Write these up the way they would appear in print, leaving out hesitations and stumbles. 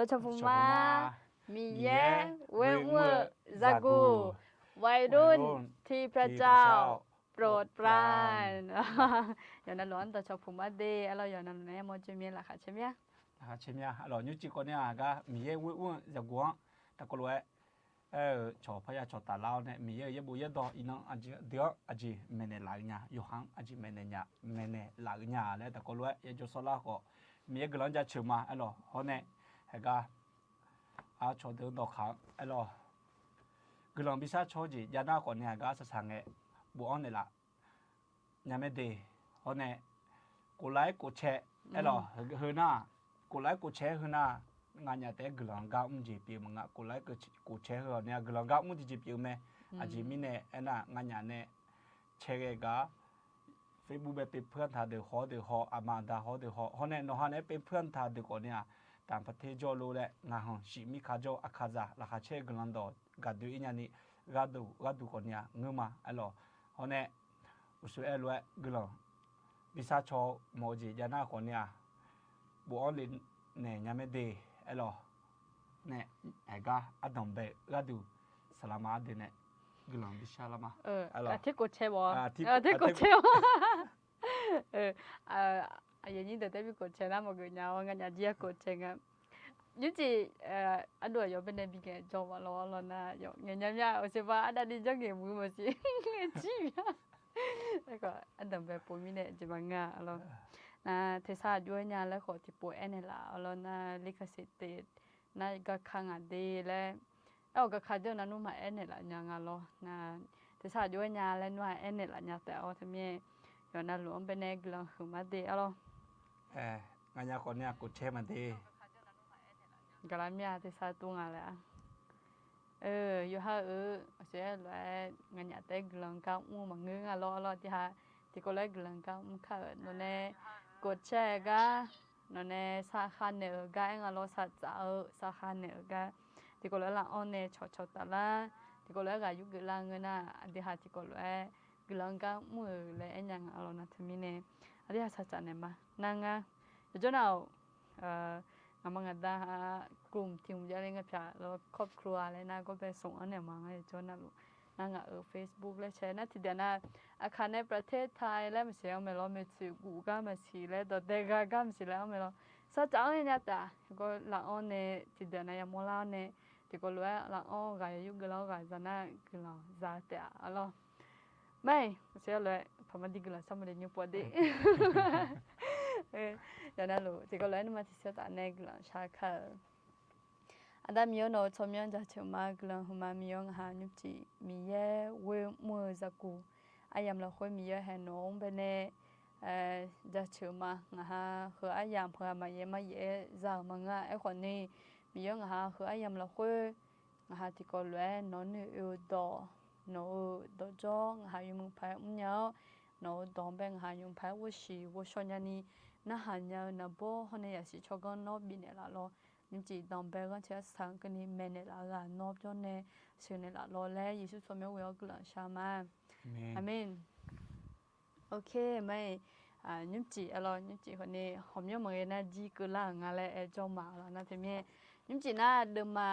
ตัวชภูมามีแย่เวงเวซากูวัยรุ่นที่พระเจ้าโปรดปรานอย่างนั้นล้วนตัวชภูมาเดอเราอย่างนั้นเนี่ยมอจิเมียล่ะค่ะใช่ไหมใช่ไหมalors như chỉ có nè cái mì ye uống giờ quá ta có loại cho phải cho ta lao nè mì ye bù ye đó ina anh chị mình lại nhà yêu hàng anh chị mình lại nhà đấy ta có loại ye cho số la có mì ye cái lần ra chịu mà alors hôm nay cái cho được đó kháng alors cái lần bisa cho gì giờ nào còn nè cái sang cái bù ăn này là nhà mình đi hôm nay cô lấy cô che alors hơn na cô lấy cô chế hơn à ngay nhà té glang gạo gì biểu mà cô lấy cô chế hơn nha glang gạo muốn gì biểu mẹ à chỉ mình nè anh à ngay nhà nè chế cái gà Facebookไปเป็นเพื่อนทาเดือดหออามาดาหอเดือดหอเนี่ยน้องเนี่ยเป็นเพื่อนทาเดือดเนี่ยต่างประเทศจอรู้แหละงานชิมิคาโจอาคาซาราคาเชกลันดอกัดดูอีเนี่ยนี่กัดดูคนเนี่ยเงือมาไอ้หล่อหอเนี่ยอุสุเอลวยกลังวิชาโชโมจิยานาคนเนี่ยบัวลินเนี่ยยังไม่ดีไอ้หรอเนี่ยไอ้ก็อัดดมเบะก็ดูสลามาดีเนี่ยกลังบิชาลามาที่กดเชบที่กดเชบอย่างนี้เดี๋ยวได้ไปกดเชนะมาเกิดยาวงั้นอย่าเจียกดเชงอ่ะยุติอันด้วยยอเป็นในปีแก่จอมล้อล้อนะยอเงี้ยเนี่ยโอเคป่ะอันนี้จังเงี้ยมือมาสิจีบแล้วก็อันดมเบะปุ่มนี่เนี่ยจะมางาล้อนะเทศาด้วยเนี่ยแล้วขอที่ป่วยเนี่ยละแล้วนะลิขสิทธิ์นะก็ขังอันดีแล้วเอาก็ขัดเดี๋ยวนั้นนู่นมาเนี่ยละยังไงล้อนะเทศาด้วยเนี่ยแล้วนู่นเนี่ยละเนี่ยแต่เอาทำไมย้อนนั้นหลวงเป็นเอกลังคือมาดีเอาล้งานยาคนเนี่ยกูเช่มันดีก็แล้วเนี่ยเทศาตัวงานเลยอยู่ห่าเสียแล้วงานยาแต่กลังก้าวมู่มาเงื้อล้อที่ฮะที่ก็เลยกลังก้าวมุ่งเข้าโน่นเนี่ยกดแชร์ก็นั่นเองสาขาเนื้อก็เองเราสาขาเนื้อก็ที่ก็เลยละอันเนี่ยชดตาละที่ก็เลยก็ยุกลังเงินน่ะที่หาที่ก็เลยกลังก็มือเลยเอ็นยังเรานะที่มีเนี่ยที่หาสัจจะเนี่ยมานั่งอ่ะเดี๋ยวเรางามังกันได้กลุ่มทีมจะเล่นกับพี่แล้วครอบครัวเลยนะก็ไปส่งอันเนี่ยมาให้จนนั่นลูกนั่งFacebook เลยแชร์นะที่เดียวนะอาคารในประเทศไทยแล้วมันเสียไม่รอไม่ซื้อกูก็มาซื้อแล้วตัวเด็กก็มาซื้อแล้วไม่รอสัจจะเนี่ยจ้ะก็หลังอันเนี่ยที่เดียวนะยังมอลาเนี่ยที่ก็รู้ว่าหลังอันก็ยุคเราก็จะน่าคือเราจะแต่อะไรไม่เสียเลยพอมาดีกันแล้วสมัยนี้ปวดดิอย่างนั้นลูกที่ก็เลยนี่มาที่เสียแต่เนี่ยกันแล้วชาค่ะอันนั้นมีโน้ตชมยังจะเชื่อมากเลยหัวมันมีอย่างหานุจิมีเย่เวมือจักูอายามเราคุยมีเย่เห็นน้องเป็นเนี่ยจะเชื่อมาฮะคืออายามเพื่อมาเย่จะมังอ่ะไอ้คนนี้มีอย่างฮะคืออายามเราคุยฮะที่ก็เลยน้องอยู่ดอน้องดอจ้องฮะอยู่มึงไปอุ้งเนาะน้องดองเป็นฮะอยู่ไปว่าชนยันนี่น่าหันยังน่าบ่คนนี้อยากสิชอบกันนอบบินเนี่ยละล้อนี่จีดองเบก็เชื่อสังกันนี่เมเนล่ากันนอบจนเนี่ยเชื่อเนี่ยละล้อแล้วยิสุสมัยวันกลางชามาอาเมนโอเคไม่นี่จีนี่จีคนนี้ผมยังมองเห็นนะจีกุลางอะไรจอมาแล้วนะที่มีนี่จีน่าเดิมมา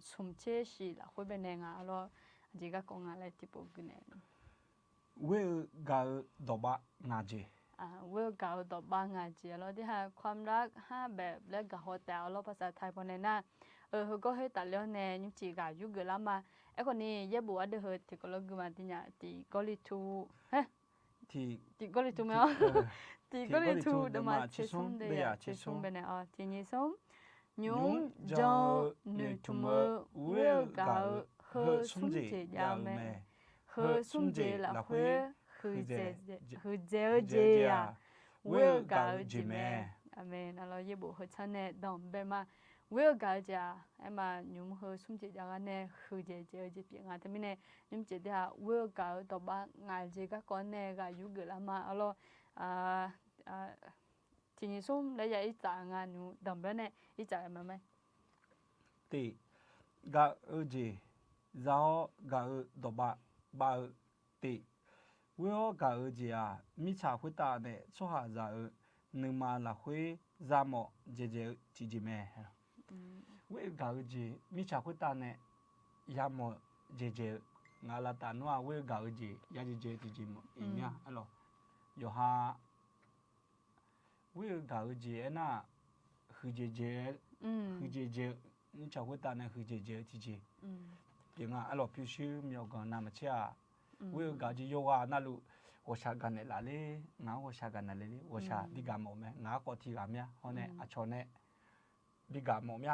ชมเชสิละคุยเป็นยังไงแล้วจีก็คงอะไรที่พวกนี้เวกาดอบะงาจีเวลกาวดอกบางอาจีแล้วที่หาความรักห้าแบบและกับหัวแต่เราภาษาไทยพอในหน้าเขาก็ให้ตัดเรื่องแนวยุจีกับยุคเกิดแล้วมาไอ้คนนี้เย่บัวเดือดที่ก็เลิกมาที่เนี่ยที่กอลิทูที่กอลิทูมั้ยที่กอลิทูเดี๋ยวมาเชซุ่มเดียเชซุ่มเป็นเนี่ยที่นี่ส้มยุงจอหนึ่งทุ่มเวลกาวเฮซุ่มเจียาวแม่เฮซุ่มเจียละเฮคือเจอ่ะเวลกาจิเมอเมนเราเย่บุหัวฉันเนี่ยดอมเบมาเวลกาจ้ะไอ้มายุ่มหัวสุ่มเจียกันเนี่ยคือเจจิเปียงอ่ะแต่ไม่เนี่ยยุ่มเจียเวลกาตัวบ้างงานเจียก็ก่อนเนี่ยก็ยุคเกิดแล้วมาเราทีนี้สุ่มแล้วจะอีจ่างานอยู่ดอมเบเนี่ยอีจ่ามาไหมตีกาจีจ้ากาตัวบ้าตีเวลกาจีอ่ะมีชาคุตาเนี่ยช่วยหาจะหนึ่งมาละคุย ra mọ dễ chỉ mẹ với gạo gì mi chả quyết ta nè ya mọ dễ ngã là ta nó với gạo gì ya dễ chỉ mọ ý nhá alo yo ha với gạo gì na hư dễ mi chả quyết ta nè hư dễ chỉ tiếng à alo phiêu sư miêu còn nằm chia với gạo gì yoga na lu 我下干的哪里，我下干哪里，我下你干么咩？我提干咩？好呢，阿错呢，你干么咩？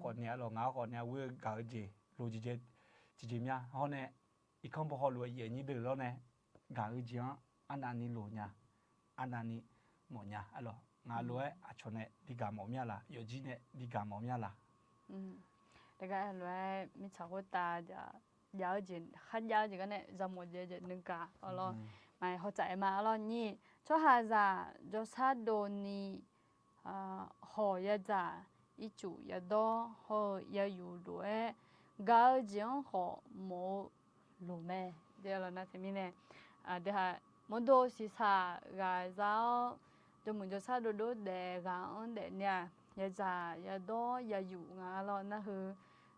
我呢咯，我呢会搞些，逻辑些咩？好呢，一看不好路也你得了呢，搞些啊，安那你路呢，安那你么呢？啊咯，路阿错呢，你干么咩啦？有几呢？你干么咩啦？这个路没超过大的，了解，很了解个呢，怎么解决那个，好咯。mày họ chạy mà lo nhỉ cho hà giả cho sát đồ ni họ ya giả ý chủ ya đó họ ya yu đuổi gạo giang họ mò lù mè đây là nó thì mình nè đây là món đồ xí xả gà rau cho mình cho sát đồ đồ để gạo để nè ya giả ya đó ya yu ngà lo nó hư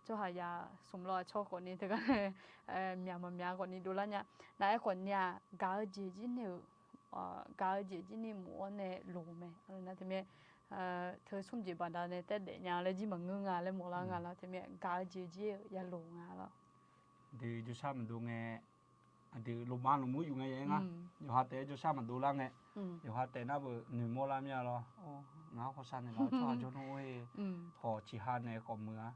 cho hà ya sum lo cho con này thì cái nhà con này đồ là nha nãy con nhà gạo gì nhiều gạo gì nhiều mua này lù mè nó thì mẹ thời sum gì bạn này tết để nhà lấy gì mà ngưng lấy mua là ngà thì mẹ gạo gì ya lù ngà lo thì cho sao mình đồ nghe thì lù ban lù mũi dùng nghe vậy ngà nhiều hạt tệ cho sao mình đồ lang nghe nhiều hạt tệ nó vừa nửa mua làm nhà lo ngáo khó san này nó cho nó họ chỉ hạt này còn mưa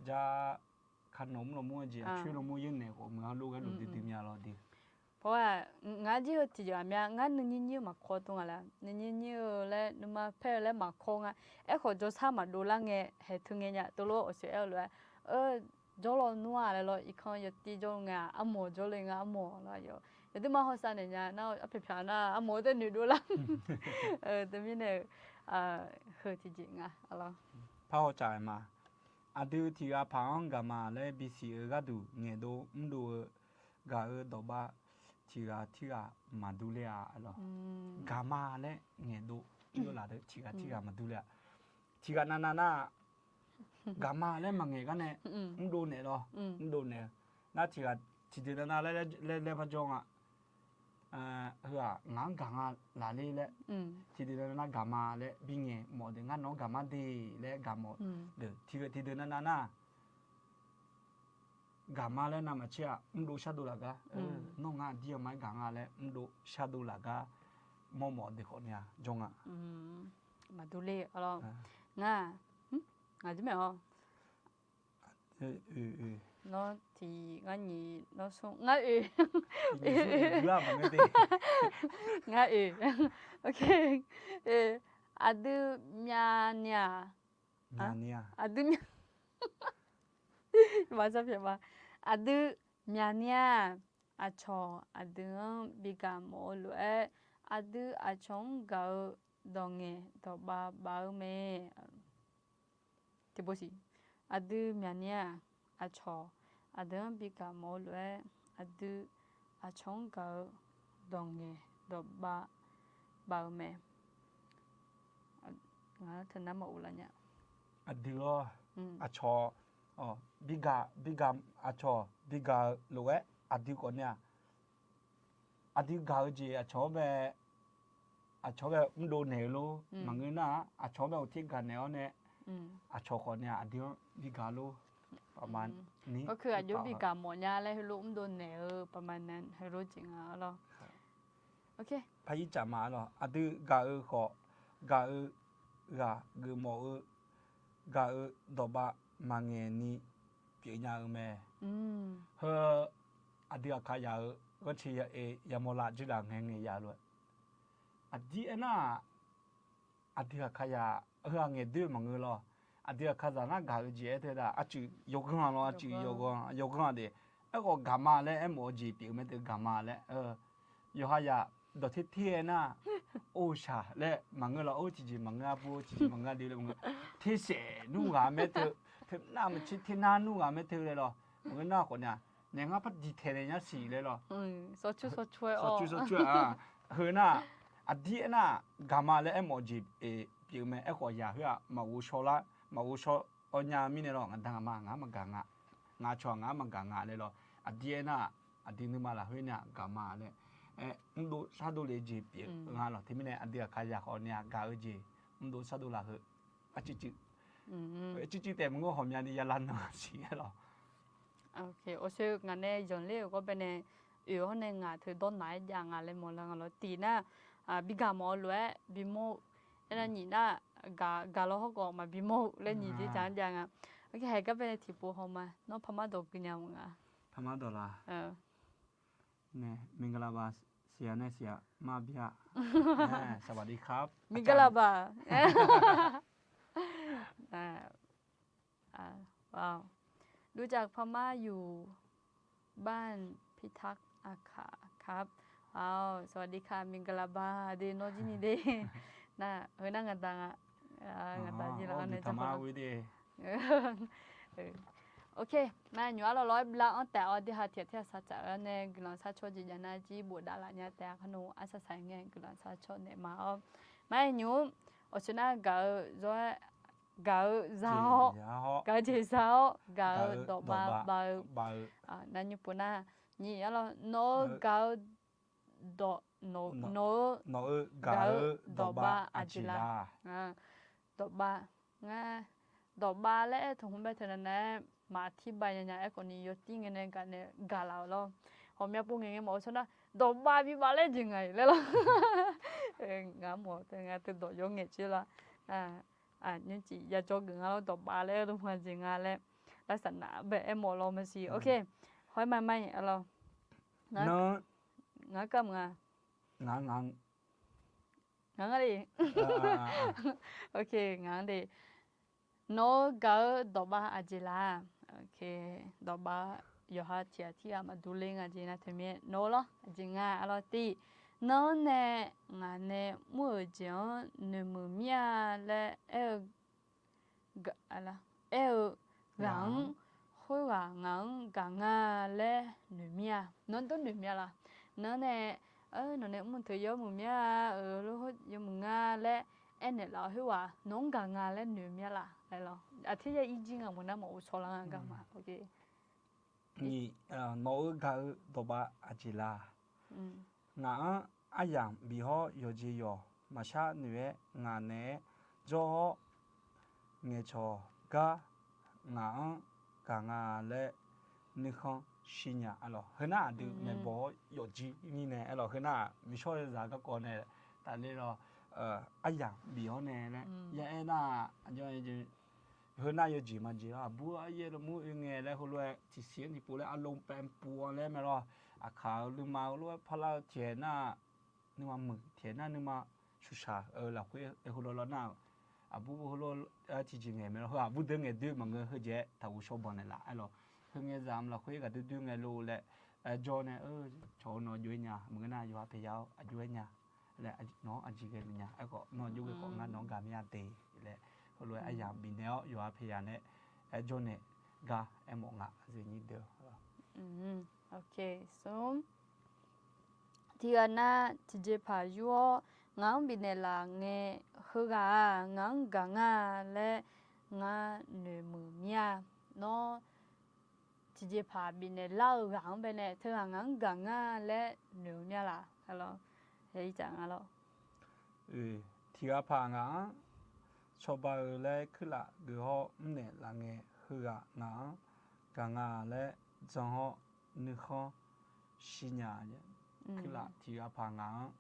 ra khăn nóng là mua gì chuyên là mua yên này của mình luôn cái đồ tìm nhà rồi đi. เพราะว่าง่ายที่ที่จะมีง่ายนี่มาโคตรงอะไรนี่เลยนึกมาเพื่อเลยมาโคงอ่ะขอจะสามารถดูแลเงี้ยให้ถึงเงี้ยตัวเราเสียเลยจะเราหนัวเลยอีกคนจะตีจะเงี้ยหมูจะเลยเงี้ยหมูแล้วอยู่ที่มาหัวสันเนี่ยน่าเอาไปพิจารณาหมูจะหนูดูแลแต่ไม่เนี่ยเหตุจริงอ่ะอะไรพอใจมาดูที่ว่าพังกามาเลยบิสีก็ดูเงี้ยดูดูก็ดอกบ้าที่ว่ามาดูเลยอะไรกามาเลยเงี้ยดูอยู่ละเด้อที่ว่ามาดูเลยที่ว่าน่ากามาเลยมาเงี้ยกันเนี่ยดูเนี่ยหรอดูเนี่ยน่าที่ว่าที่เดือนน่าเลยพะจงอ่ะเฮ้ยงานกางลาเลยเลยที่เดือนน่ากามาเลยบิงเงี้ยหมดงานน้องกามาดีเลยกาหมดเด้อที่เดือนน่ากามาเลยน่ามาเชื่อดูชาดูละกะน้องงานเดียวไม่กางเลยดูชาดูละกะหมดเด็กคนเนี่ยจงอ่ะมาดูเลยอะไรง่าจะไม่เหรอnó thì ngã nhị nó xuống ngã ngã ok adu nya adu nya 맞아 봐 adu nya cho adu biga molue adu chong gao donge to ba me thì bố gì adu nya cho adu biga molue adu chong gao donge to ba me ngã thân nắm mẫu là nhá adu cho biga cho biga lue adu con nha adu gao gì cho về đồ này luôn mà người na cho về thiết cả này nè cho con nha adu biga luôn ประมาณนี้ก็คืออายุปีกาหมดยาแล้วให้รู้โดนแหนประมาณนั้นให้รู้จริงอ่ะหรอโอเคพายิจามาหรออะดืกาขอกากือหมอกาดอบะมังเงนี่เปียญาแม่เฮอะดืคายาก็ชียยามลาจิลาแงเงยาลวยอะดีเอน่าอะดืคายาเฮอะเงดืมังเงลออะดืคาซานะกาจีเอเตดาอะจิยกงาลออะจิยกงาเดก็กามาเลเอโมจีเปียเมเตกามาเลยหายาดอกเทียน่ะโอชาและมังเงลาโอจิมังงาปูจิมังงาดีเลยมังเทเสนูกาเมเตน่ามันชิที่น่านูกาเมเตเลยหรอมังน่าคนเนี่ยเนี่ยงั้นพัดดีเทเลยเนี่ยสีเลยหรอสดช่วยอ่ะเฮ้ยน่ะอดีน่ะกามาและเอโมจี biểu mẹ em gọi nhà hứa mà u số lá mà u số ở nhà mình này rồi anh đang mà ngã mà gàng ngã cho ngã mà gàng này rồi à đi na à đi nữa mà là hứa nhà gà mà này do sao do lấy gì biểu ngã rồi thì mình này anh đi khai nhà ở nhà gà ở gì do sao do là hứa à chịแต่มึงก็หอมยาดียาลันเนาะสิเหรอโอเคโอเชงานเนี่ยย้อนเลี้ยวก็เป็นเนี่ยอยู่ในงานถือต้นไหนอย่างงานเลยหมดแล้วงานเราตีน่ะบิกามอลวยบิโมอันนั้นนี่น่ะกาเราเขาก็มาบิโมเล่นนี่ที่จานอย่างอ่ะโอเคก็เป็นที่ปูเขามาน้องพม่าดอกกินยังมึงอ่ะพม่าดอกละเนี่ยมิงกลาบาเสียเนี่ยเสียมาเบียสวัสดีครับมิงกลาบาว้าวรู้จักพม่าอยู่บ้านพิทักษ์อาขาครับว้าวสวัสดีค่ะมิงกลาบาเดโนจินีเดน่ะนั่งกันตังอ่ะกันตังที่เราเนี่ยจะมาวิดีโอเคน่ะอยู่เราร้อยบล้านแต่เอาที่หาเทียบเทียบสัจจะเนี่ยกลังซาโชจิยานาจีบูดาลาเนี่ยแต่ขนมอาศัยเงี้ยกลังซาโชเนี่ยมาไม่อยู่โอชนะก็gạo gạo chỉ sao gạo đổ ba nên như bữa na nhỉ là nó gạo đổ nó gạo đổ ba ajila đổ ba nghe đổ ba lẽ thùng không biết thế này mà thi bài nhà em còn nhiều tiếng cái này cái này gạo lao lo hôm nay bung nghe mẫu cho nó đổ ba bị ba lẽ gì ngày lẽ lo ngã mỏ thì ngã từ đổ vô nghe chưa là nhưng chỉ giờ cho người ngáo đọc bà lẽ đúng không chị ngà lẽ đã sẵn nã về em mò lo mà gì ok hỏi mai alo nó ngã cầm ngã đi ok ngã đi nó gỡ đọc bà ajila ok đọc bà giờ ha thì mà du lịch gì nè thì mình nó lo chị ngà alo ti nó nè ngà nè mua cho nè mua mía lẽ gắng khối gắng ngà lẽ nè mía nó tốt nè mía là nó nè nó nè muốn thử vô mua mía lúc vô mua ngà lẽ em nè là khối nó ngà lẽ nè mía là đây là thì giờ ý chính là muốn nó một số là ngà mà ok ni nó gạo đổ ba ajila ngã ai yang bị họ yêu gì yêu mà sao nữa ngã nè cho nghe cho cả ngã lẽ như không xin nhà alo hơn à được nghe bỏ yêu gì như này alo hơn à mình cho ra cái con này tại nên là ai yang bị họ nè nè vậy na cho hơn à yêu gì mà gì à bố ai là mua nghe lẽ hồi lúc chỉ xem thì bố lẽ ăn lông bèm bùa lẽ mà lo khảo lưu màu lúc phá lao tiền na nhưng mà mực tiền na nhưng mà chú sa là cái hồi đó nào bố hồi đó chỉ nghe mà lo bố đừng nghe được mà người hơi dễ thầu số bọn này lại lo hơi nghe giảm là cái cái đứa nghe lô lệ cho này cho nó dưới nhà mà cái nào vô phải giáo dưới nhà lệ nó anh chỉ cái nhà có nó dưới cái con ngắn nó gà nhà tề lệ hồi đó ai làm bị néo vô phải nhà này cho này gà em một ngã gì như được ok so thì na chỉ chế phải vô ngang bên này là nghe hơi gà ngang gà ngà lẽ ngà nửa mười mía nó chỉ chế phải bên này lao ngang bên này thứ hàng ngang gà ngà lẽ nửa mía là hello thấy chẳng alo thì à phà ngang cho bao lẽ cứ là người họ này là nghe hơi gà ngang gà ngà lẽ cho họ nữ khó xin nhà nhé cứ là thì à phà ngang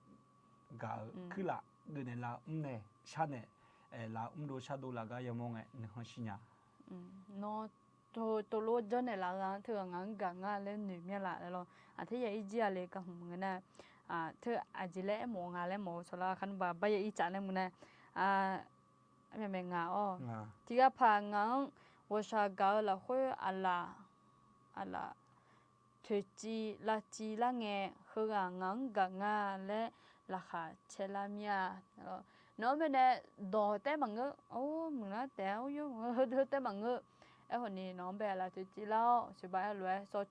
gà cứ là người này là này cha này là đồ cha đồ là cái gì mong ấy nữ khó xin nhà nó tôi lúc cho này là thường ngang gà ngà lên nữ miệt lại rồi thế vậy gì à lấy cái hùng cái này thế chỉ lẽ mỏ ngà lẽ mỏ cho là khăn bà bây giờ ít trả lên một này mình ngà thì à phà ngang我想搞了会là thời chi là chi là nghe hơi ngang gà lẽ là khá chế la mía nó bên này đỏ té bằng ngữ mình nói téo vô hơi té bằng ngữ hồi này nó bé là thời chi lao chỉ bảo là so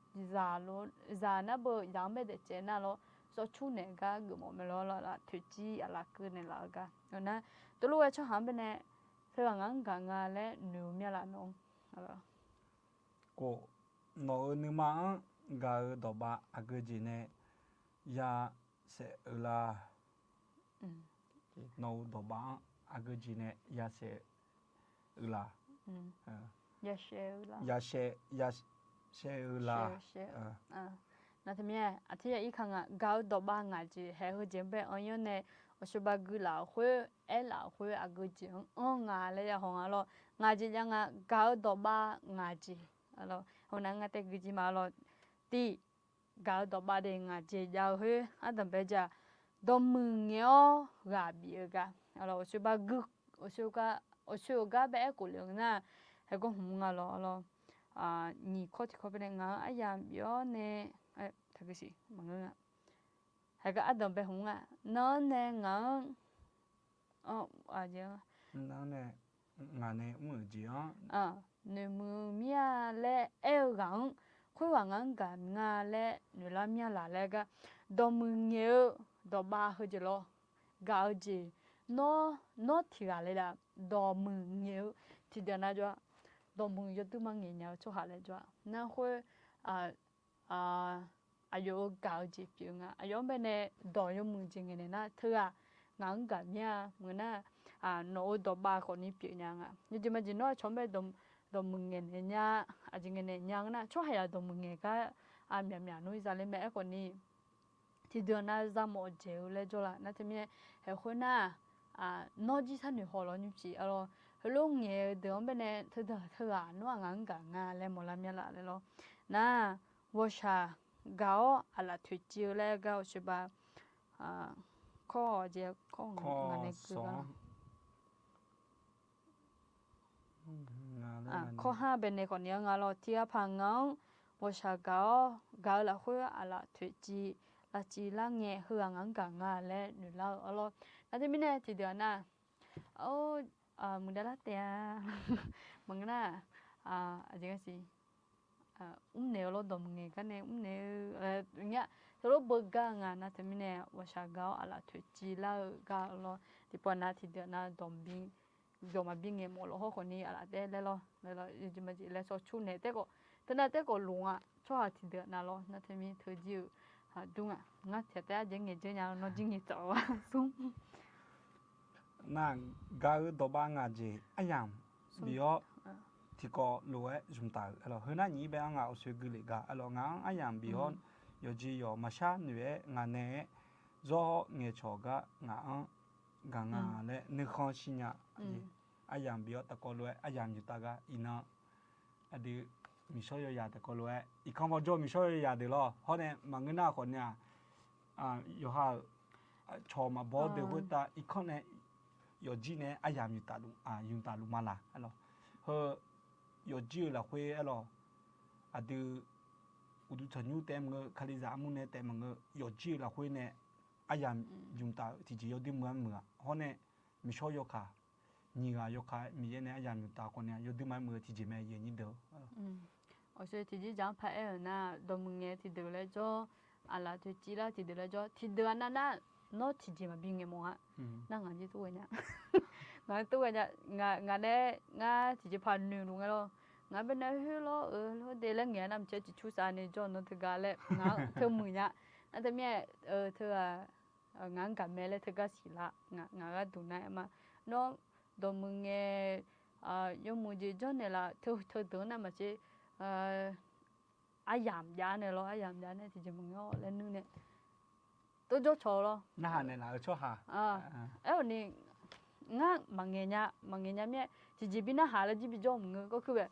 già nó bự dáng bé để chế na lo so chu này ga gửi một mình lo là thời chi là cứ này là ga rồi nè ตัวรู้ว่าชอบหามเป็นเนี่ยเธองั้นกันงานและหนูเมียละน้องอะไร ก็นอนึมาก็ดอกบ้าอากจีเนี่ยยาเสลานอดอกบ้าอากจีเนี่ยยาเสลายาเสลา那他们啊，这一看啊，搞到把眼睛还和前边安样呢，我说把个老灰，老灰啊个睛，眼嘞呀红啊咯，眼睛样啊搞到把眼睛，啊咯，我那个个睛嘛咯，第搞到把的眼睛要去啊，等别家到门哟，嘎比个，啊咯，我说把个，我说个别个了呢，还讲红啊咯，你考不能啊，哎呀，别呢。thật cái gì mà ngưng hay cái adam bé hùng nó nè ngang gì nó nè nè mưa gì nè mưa mía lệ eo gắng khối hoàng ngang cả ngà lệ nè la mía là lệ cái đồ mưa nhiều đồ ba hơi gì lo gạo gì nó thì là lệ là đồ mưa nhiều thì điều nào cho đồ mưa nhiều tụi mang nhiều cho hà lệ cho nó khối ayo gạo gì biểu ngà ayo bên này đòi yo mừng chừng này na thưa ngang cả nha mừng na nó đòi ba con ní biểu nha ngà nhưng mà chỉ nói chọn bên đòi mừng này nha chừng này nha na cho hay là đòi mừng này cái mẹ mẹ nuôi ra lên mẹ con ní thì đường na ra một chiều lên cho là na thì mình hay khối na nó chỉ sang được họ lo như chỉ alo lúc nghe đường bên này thưa nó ngang cả ngà lên một làm nhà lại lo na vô sa gạo là thủy chiều là gạo sẽ ba kho gì kho ngàn này cứ kho ha bên này còn nhiều ngà lo tia phang ngang vô sa gạo là khối là thủy chi là chỉ là nghe hương ngang cả ngà lẽ nửa lâu alo là thế mình này thì được na mình đã là tia mình na gì gì nèo lo đom nghe cái này nèo nhá rồi bơ ga ngà na thì mình nè và sa gạo là thủy chi là gạo lo thì bọn na thì được na đom mà bing nghe một lo họ còn đi là thế lo chỉ mà chỉ là số chu này thế có luôn cho thì được na lo na thì mình thời gian đúng ngắt thì thế giờ nghe chơi nhau nó chỉ nghe cháu xuống na gạo đom ba ngà gì ayam bio thì có lúa chúng ta alors hơn anh nhỉ bé ngạo suy nghĩ cả alors ngang ayam bihon yo ji yo masha nue ngane do nghe cho ga ngang ganga le ne khon sinya ayam bio ta có lúa ayam như ta ga ina adi mi so yo ya ta có lúa i không bao giờ mi so yo ya được lo họ này mà người nào còn nhà yo ha cho mà bỏ được với ta i không này yo ji ne ayam như ta yung ta lu mala alors họ yo ji là khuê alo adu udu chanyu tem ngơ khali za mu ne tem ngơ yo ji là khuê ne ayam yung ta thì chỉ yo di mưa ho ne mi sho yo kha ni ga yo kha mi ne ayam yung ta ko ne yo di mưa thì chỉ mẹ ye ni do ở đây thì chỉ chẳng phải ở na đồ mừng nghe thì được lấy cho là thì chỉ là thì được lấy cho thì được na nó thì chỉ mà bị nghe mong na ngang gì tuổi nhá ngang tuổi nhá ngang đấy ngang thì chỉ phản nương luôn rồi ngã bên đây lo lo để là nghe nằm chơi chỉ chú sa này cho nó thực ra là ngã thưa mùi nhá anh thấy mẹ thưa ngang cả mẹ là thực ra xí lạ ngã cái tụi này mà nó đồ mừng nghe dùng mùi gì cho này là thưa tưởng nào mà chỉ ai giảm giá này lo ai giảm giá này thì chỉ mừng nó lên nữa nè tôi cho cho lo na này là cho hà này ngã mà nghe nhá mẹ chỉ biết nó hà là chỉ biết cho mừng có cứ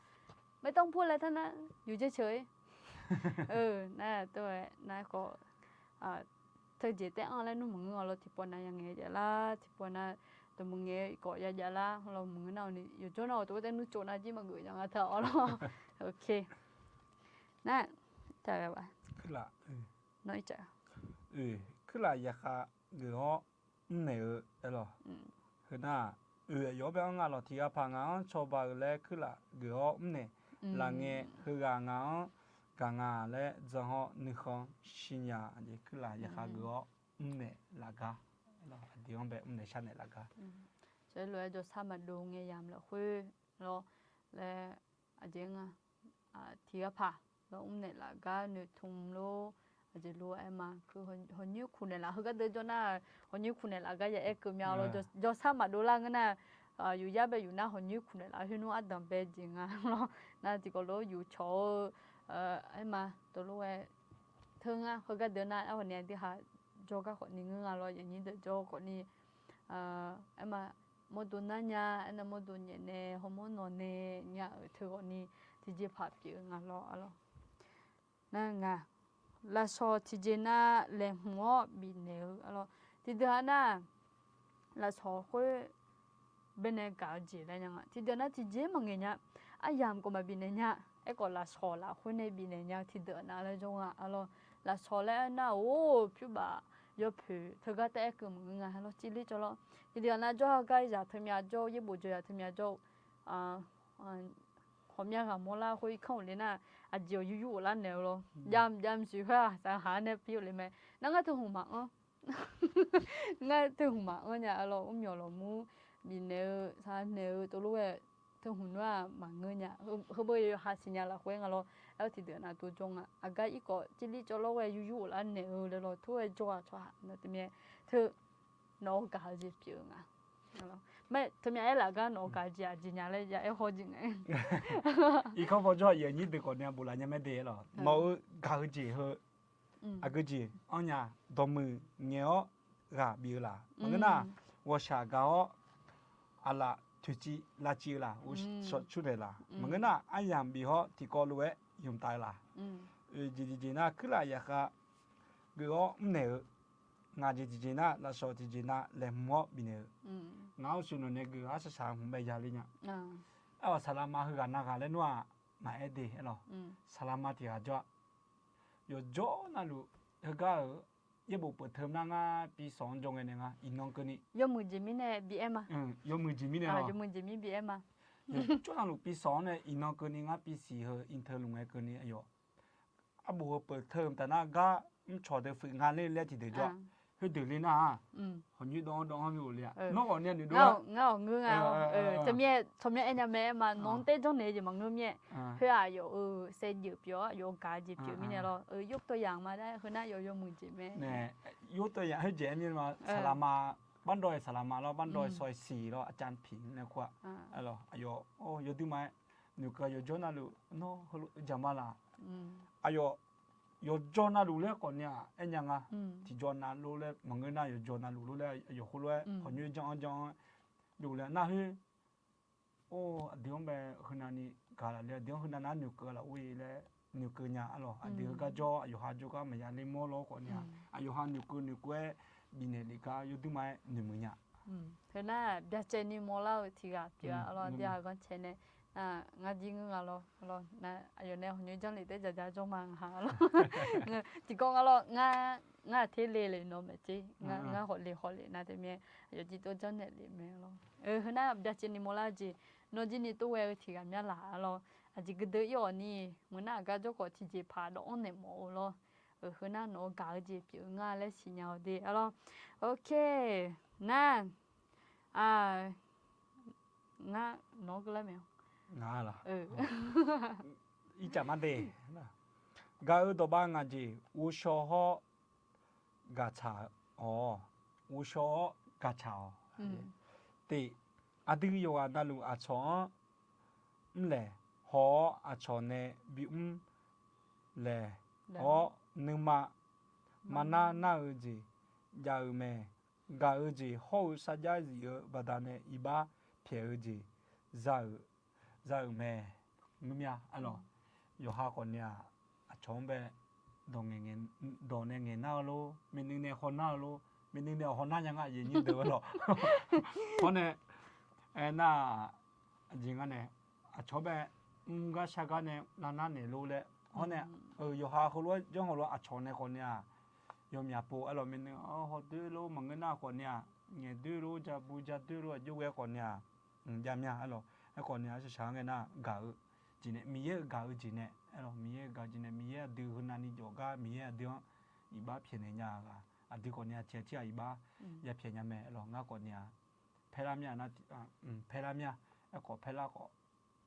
ไม่ต้องพูดอะไรท่านนะอยู่เฉยๆน่ะตัวน่ะก็เธอเจแต่เอาแล้วนู่นมึงเราที่ปนน่ะยังไงจะล่ะที่ปนน่ะตัวมึงเงี้ยก็อย่าล่ะเรามึงน่ะนี่อยู่จนเอาตัวแต่นู่นโจน่ะจิมาเกยยังอ่ะเธอเอาล่ะโอเคน่ะจะแบบว่าคือล่ะน้อยจ้ะคือล่ะอยากค่ะเดี๋ยวเนี่ยเหรอคือน่ะ有边个咯，提个朋友做白嘞去啦，个呢，人个去个硬，刚硬嘞，然后你看新呀，你去啦，一下个呢，那个，咯，地方边呢，下呢那个。sẽ lựa cho sao mà đồ nghe yam là khuya lo là tiếng thì apa lo này là cái nửa thùng lo chỉ lo em mà cứ hồi như khu này là hơi cái đứa cho na hồi như khu này là cái gì cứ nhau lo cho sao mà đồ là cái naอยู่ยาไปอยู่หน้าหัวนิ้วคุณละที่นู้นอัดดำไปจริงอ่ะเนาะน่าจะก็รู้อยู่โชไอ้มาตัวรู้ไอ้เธออ่ะเขาก็เดินหน้าเอาวันนี้ที่หาโจก็คนนี้เงี้ยเราอย่างนี้เดี๋ยวโจคนนี้ไอ้มาโมดุนนั่นเนี่ยไอ้นั่นโมดุนเนี่ยฮอร์โมนเนี่ยเธอคนนี้ที่จะผ่าผิวงานเราอะไรนั่นไงลาโซที่จะน่าเลี้ยงหัวบินเนื้ออะไรที่เดือนน่ะลาโซคุยbên này cả gì đây nhá thì đợt này thì dễ mà người nhá ai làm cũng mà bên này nhá ấy còn là sò là khối này bên này nhá thì đợt nào là trong alo là sò lại na ô phiêu bà yo phiêu thực ra tại cái mình nghe alo chỉ lý cho lo thì đợt này cho cái giờ tham gia cho cái bộ chơi tham gia cho hôm nay cả mua la khối không lên na chiều yu là nhiều lo yam suy ha sang hà này phiêu lên mày nó nghe thương hùng mạng nghe thương hùng mạng nha alo nhiều lo mu vì nếu nếu tôi lúc ấy tôi muốn nói mà người nhà không bao giờ hát sinh nhật là quen rồi, ở thì đứa nào tôi trông à cái ý có chỉ đi cho lúc ấy yu là nếu rồi thôi cho nó thì mẹ thứ nó cả gì biểu mẹ thì mẹ là cái nó cả gì nhà này giờ em hỏi gì này ý không phải cho nhiều như từ còn nhà bù lại nhà mẹ đẻ rồi mẫu cả gì hơn cái gì anh nhà đồ mì nghèo gà biểu là mà cái nào 我下高 ala thuchi la chi la u shot chu de la mangana ayam bi ho ti ko lu e yum tai la ji na kla ya ka go ne nga ji na la so ti ji na le mo bi ne nga su no ne go a sa sa hum be ya li nya a salama hu ga na ga le no ma e de lo salama ti ga jo yo jo na lu ga ये वो प्रथम ना P song Jonge नेगा इनों कनी यो मुझे मिने बीएम यो मुझे मिने यो मुझे मी बीएम यो जो ना लुक पी सॉन्ग ने इनों कनी गा पी सी हो इंटर लुंगे कनी यो अब वो प्रथमแต่น่าก็ชอดฝึกงานเล่นเล่นที่เดี๋ยวจ้ะเฮ้ยเดี๋ยวนี้นะคนยืดดองอยู่เลยน้องเนี่ยอยู่ด้วยเงาเงาจะมีไอ้เนี่ยแม่มาน้องเต้จงเนี่ยจะมังนู้นเนี่ยเพื่ออยู่เส้นยืดเยอะอยู่กายยืดเยอะมีเนี่ยเรายกตัวอย่างมาได้คือน่าอยู่มือจีแม่เนี่ยยกตัวอย่างให้เจมี่มาสลามาบ้านดอยสลามาแล้วบ้านดอยซอย4แล้วอาจารย์ผิงเนี่ยกว่าอะไรอยู่โอ้ยดูไหมนิวก็อยู่จนน่ะลูโน่จำมาละอยู่有做那路嘞，过年哎娘啊，提做那路嘞，忙个那有做那路嘞，有好嘞，好女讲路嘞，那去，哦，地方呗，河南你搞了嘞，地方河南那牛哥了，喂嘞，牛哥伢咯，地方个做，有下做个没呀，你摸咯过年，有下牛哥，比那里个有对买牛么伢。thế na bây giờ ni mua lao thì gặp chưa, lo đi học con chơi này. ngã gì ngã lo na ayo này hồi nhớ lịch tới giờ trong mang hà lo chỉ có ngã thế lệ nó mà chứ ngã họ lệ na thế mẹ ayo chỉ tôi cho này lệ mẹ lo hôm nay bây giờ ni mua la gì nó chỉ ni tôi về thì cảm nhận là lo chỉ cái đứa yo ni muốn na cái chỗ có thì chỉ phá đó ông này mua lo hôm nay nó cả gì biểu ngã lấy xí nhau đi lo ok na ngã nó cái gì ngã là ý chả mà để gà ở đó ba ngà gì u sho ho gà chả u sho gà chả thì đi vô na lu chó lệ ho chó nè bị lệ ho nhưng mà na ở gì giờ mẹ gà ở gì ho sa giá gì ở bà đàn này iba phía ở gì giờ mẹ mía alo yo ha con nha chồng bé đồ nghe nào lo mình nghe hòn nào lo mình nghe hòn nào nhang gì như thế lo con này na gì cái này chồng bé cái sao cái này na này lo lệ con này yo ha họ lo giống họ lo chồng này con nha yo mía po alo mình họ đưa lo mà cái nào con nha nghe đưa lo cha bu cha đưa lo yo cái con nha jam nha aloไอ้คนนี้จะช่างกันนะกาจีเนี่ยมีเยอะกาจีเนี่ยเรามีเยอะกาจีเนี่ยมีเยอะดูคนนั้นนี่จอกามีเยอะดูอีบ้าเพียงเนี่ยกาดีคนนี้เชี่ยอีบ้าอย่าเพียงเนี่ยแม่เราง่ายคนนี้แพ ဖဲလာမြနာဖဲလာမြအကောဖဲလာကော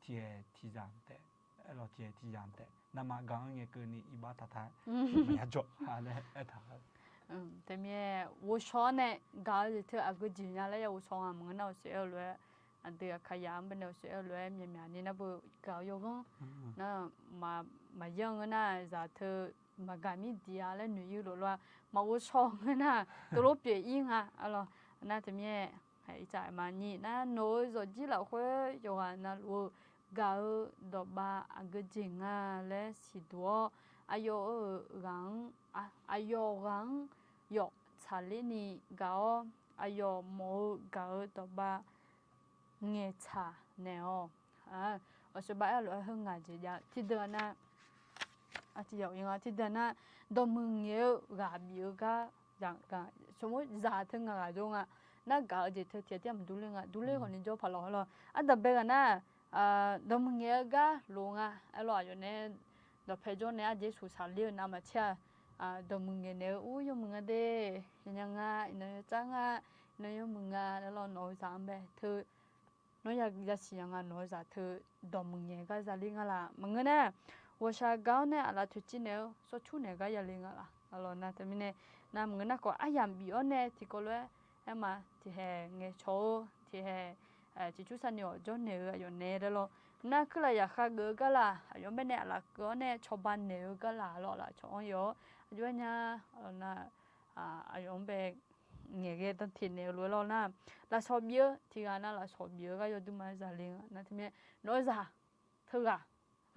တီတီဇန်တဲ့အဲ့လိုတီတီဇန်တဲ့နမကောင်ငယ်ကနီအဘတာတာမရကြောဟာလေအဲ့ဒါတမီဝရှောနဲ့ဂါရီထအကူဂျီညာလဲဝရှောမငနောက်ဆွဲလွယ်အတေခရမ်ဘနဆွဲလွယ်မြမြနေနဘကောယောကနော်မယငနာဇာထမဂမီဒီယာလဲနူယူလောမဝရှောငနာသူတို့ပြေအင်းဟာအဲ့လိုနာတမီဟဲ့ကြမနီနာနိုးဇောဂျီလောက်ခွဲယောဟာနာဝဂါဒေါ်ဘာအကူဂျီငါလဲစီတော့အယောရန်အယောရန်ယောချာလီနီဂါအယောမောဂါတော့ဘာငေချာနေအောအစဘာအလောဟငါကြီးယာတိဒနာအတီယောင်ငါတိဒနာဒမငေဂါဘီဂါဂျန်ကစမဇာထငါဂျုံငါနာဂါဂျေထတီတမ်ဒူလေငါဒူလေခနေဂျောဖလောဟလောအဒဘေကနာဒမငေဂါလုံငါအလောယောနေဒဖေဂျိုနေအဂျေဆူဆာလီနာမချာဒမငေနေဦးယမငဒေညငါနေချာငါနေယမငါလောနောဇမ်ဘေထနော်ရစီငါနောဇာထဒမငေကဇာလီငါလာမငနေဝရှာကောင်းနဲ့အလာချူချီနေဆိုချူနေကရလီငါလာအလောနာတမီနေနာမငနာကောအယံဘီအောနေတီကိုလွဲအမတီဟဲငေချိုတီဟဲတီချူစန်ယောဂျွန်နေရယောနေတယ်လို့နာခလာရခါဂကလာယောမနေအလာကောနေချောပန်နေကလာလောလာချောယောအကျွညာနာအယောဘဲငယ်ကတထင်းနေလောလောနာလာဆောဘီတီကနာလာဆောဘီကယောဒူမဇာလင်းနာတမီနောဇာထက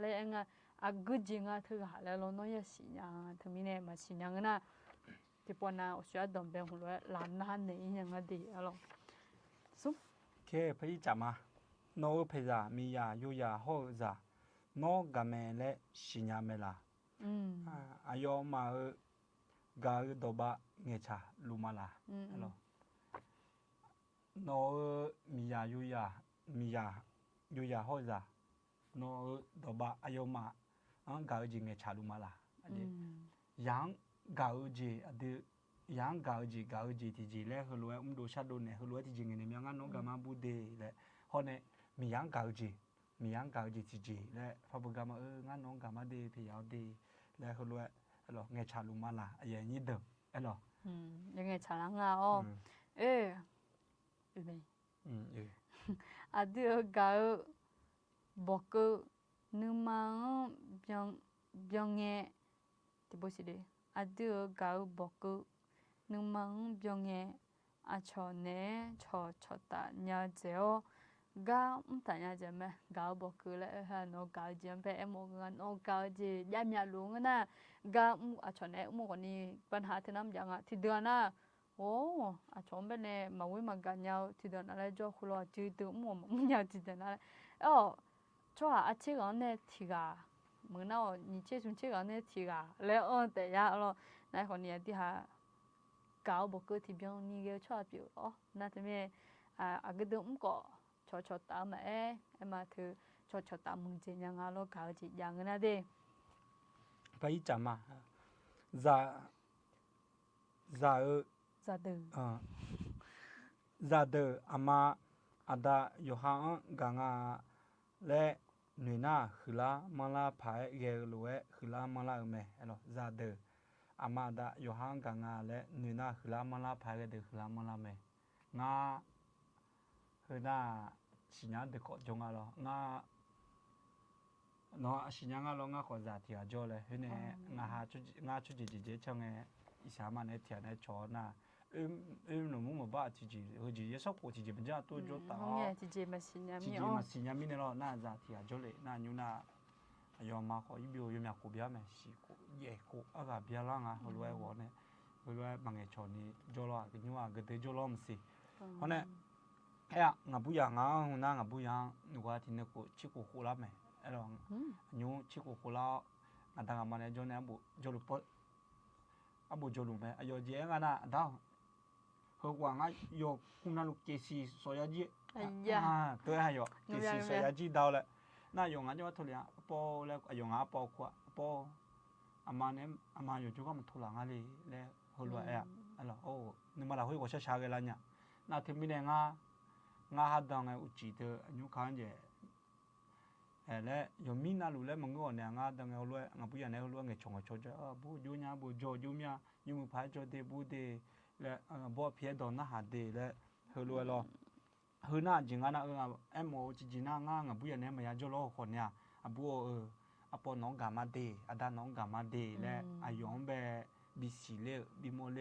လေငါအဂုဂျင်ငါထကလေလောနောရစီညာတမီနေမစီညာငနာဒီပေါ်နာအဆွာဒံဘဲဟလောလာနာနေညငါဒီအလောစုခဲဖိကြမှာနောဖေဇာမီယာယိုယာဟောဇာနောဂမဲလေစီညာမဲလာအယောမာဂါဒဘငေချာလူမလာအဲ့လိုနောမီယာယိုယာဟောဇာနောဒဘအယောမာဂါဂျီငေချာလူမလာအဲ့ယန်ဂါဂျီအဒီယန်ဂါဂျီတီဂျီလဲဟလွဲဒိုရှာဒိုနေဟလွဲတီဂျီငနေမြငါနောဂမဘူဒေလဲဟောနေမီယန်ဂါဂျီတီဂျီလဲဖဘဂမငါနောဂမဒေဖီယောဒေလဲဟလွဲအဲ့လိုငေချာလူမလာအရင်ကြီးတော့အဲ့လိုยังไงฉาลังอ่ะอ๋ออืมอะดิกาบอกกนึมังbyongเงติบ่สิเดอะดิกาบอกกนึมังbyongเงอะชอเนชอชอตาญาเจโอกาตาญาเจมกาบอกกละฮะโนกาเจมเปเอโมงานโอกาเจยามยาลุงนะกาอะชอเนอุโมกนี่ปัญหาที่นำยังอ่ะที่เดือนน่ะโอ้อะชอมเบเนมาวิมากันยาวที่เดือนอะไรจ่อคุลอจืตุอุโมมยาวที่เดือนอะไรอ้อจ่ออะชิกอนเนที่กามื้อน่ะนี่เชซุนชิกอนเนที่กาแล้วแต่ยาอ๋อนายคนนี้ที่หากาบอกกที่byongนี่เกชอปิวอ๋อนะตะเมอะกะดุมก็ชอตามามาถือชอตามึงเจยังอาโลกาจิยังนะเดไปจำมาซาซาเดซาเดอามาอาดาโยฮังกังอาและหน่วยหน้าคือละมาลาภายเกลเวคือละมาลาเมเอลซาเดอามาดาโยฮังกังอาและหน่วยหน้าคือละมาลาภายเกเดคือละมาลาเมงาคือหน้าสิญญาเด็กก็จงอะไรงาเนาะสิญญาเรางาขอจ่าที่อาจเลยเฮ้ยเนี่ยงาชุดจีช่างไงอีสามันเนี่ยเถียนเนี่ยชอน่ะหนูมุ่งมาบ้าจีเฮ้ยจีชอบกูจีเป็นจ้าตัวจุดตาจีมาสิญญามีเนี่ยเราหน้าจ่าที่อาจเลยหน้าอยู่หน้ายอมมาขออีบิวยอมอยากกูเบี้ยแม่สิกูเย่กูอากาศเบี้ยล่างอ่ะรวยวอเนี่ยรวยบางไงชอนี่จอล้อกันอยู่อ่ะก็เดี๋ยวจอล้อมสิเพราะเนี่ย哎呀，我不养啊，那我不养，如果听那个吃苦苦了没？哎咯，牛吃苦苦了，俺当俺妈呢就那不就路不，啊不就路没，哎哟这个那当，何况啊有空那路这些所要的，哎呀，对还有这些所要的到了，那用俺就话土里啊，包了用啊包括包，俺妈呢俺妈有就咁土lang ali le，后来哎呀，哎咯哦，你妈来回我下下个了呢，那听没呢啊？ งาดังไงอุจิเตอยุคันเจและยมีนาลุและมังก็เนี่ยงาดังเอาล้วยงาปุยเนี่ยเอาล้วยเงชงชดจะบูยูญาบูจอยูมียูมือพายจอเดบูเดและบ่เพียดอนนะหาเดและเฮล้วยรอเฮน่าจริงอ่ะนะเอ็มโอจริงๆนะงาปุยเนี่ยมายาจอล้อคนเนี่ยบูอปอน้องกามาเดอดาน้องกามาเดและอายองเบบิสิเลบิโมเล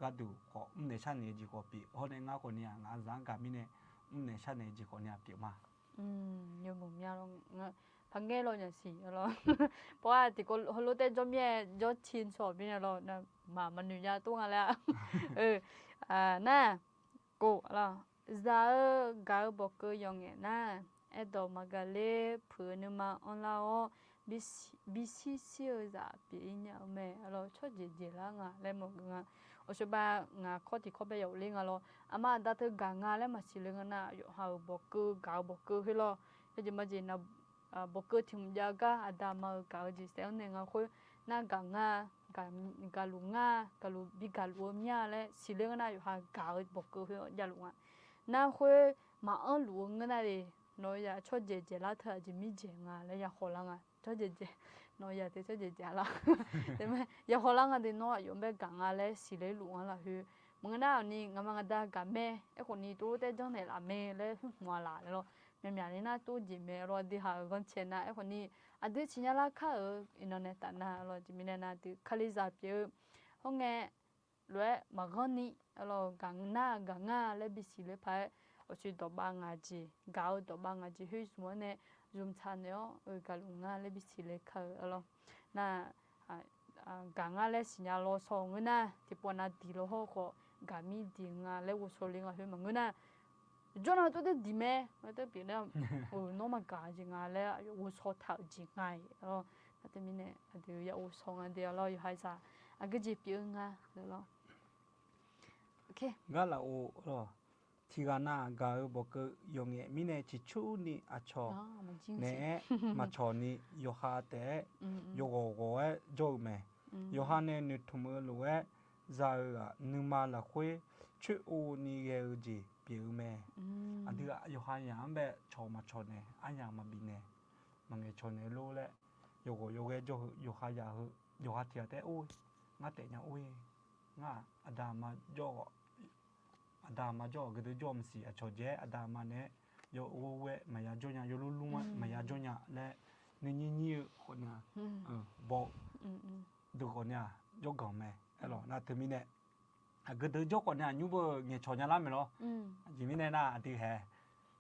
ก็ดูขอเนชั่นเนี่ยจีก็ปีเพราะในงาคนเนี่ยงาสังกามิเนี่ยเนชั่นเนี่ยจีก็เนี่ยปีมายังงงยาลงพังเกลเนี่ยสิเราเพราะว่าที่ก็ฮัลโหลแต่จอมแย่ยอดชินสอบเนี่ยเรานะมามันอยู่ยาตัวอะไรน่ะกูเราจะกาบอกก็ยังไงน่ะดอกมาเล่เพื่อนมาออนไลน์บิซิเซียจะปีเนี่ยแม่เราชอบเจละงาแล้วมึงโอชบางาข้อที่เขาไปอยู่เรื่องเราอามาดัตกางาแล้วมาสิเรื่องน่ะอยู่หาบอกก็กาบอกก็ให้เราจะมาเจนบอกก็ถึงยากาดามากาจิเซลเนี่ยงาคุยน่ากางากาลุงากาลุบิกาลุมีอะไรสิเรื่องน่ะอยู่หากาบอกก็ให้ยาลุงน่าคุยมาลุงนั่นเลยน้อยชอบเจละเธอจะมีเจงาแล้วอยากขอละงาชอบเจน้อยแต่ชอบเจละแต่ไม่อยากขอละงาเดี๋ยวน้อยยอมไปกางาแล้วสิเลยลุงละคือมึงน่านี่งามันก็ได้กับแม่คนนี้ตัวแต่จังไหนละแม่เลยหัวละแล้วแม่นี่น่าตัวจิแม่รอดีหากันเชนะคนนี้ดีชิญละข้าอินเทอร์เน็ตน่ะรอจิมีน่าดีคลิซาเปียห้องเงี้ยเลยมากันนี่เรากางาแล้วบิสิเลยไป去到巴牙子，搞到巴牙子去什么呢？用餐了，搞龙啊，那边吃来吃咯。那讲啊嘞，是伢老少个呢，就把那地了好个，搞米丁啊，嘞我说零啊，去问个呢。就那都得地咩？我都别了，那么搞子啊嘞，我说头子爱咯，那对面呢，就要我说啊，对咯，又还啥？个就别啊，对咯。OK。个啦，我咯。ทีกันน่ะก็บอกก็ยงเงี้ยมิเนจิชูนี่อาชอเน่มาชอนี่โยฮาแต่โยโกโก้โจเมโยฮาเนนึทุมลูเอซาอะนึมาละคุยชูโอนี่เกอจีเปียวเมอันที่โยฮายามแบบชอมาชอเนอันยังมาบินเนมันเงชอเนรู้แหละโยโกโยเกโจโยฮายาโยฮาเทียแต่โอ้ยงาแต่ยังโอ้ยงาอดามาโจอดามาจ่อก็จะจ่อมสีชอเจอดามาเนี่ยโยโอเวมายาจ่อเนี่ยโยลุลุงมายาจ่อเนี่ยและนี่คนเนี่ยบอกดูคนเนี่ยยกกองแม่หรอน่าถึงมีเนี่ยก็จะยกคนเนี่ยยูเบอร์เนี่ยชอเนี่ยล้ำไหมล่ะยิ่งมีเนี่ยน่าดีแฮ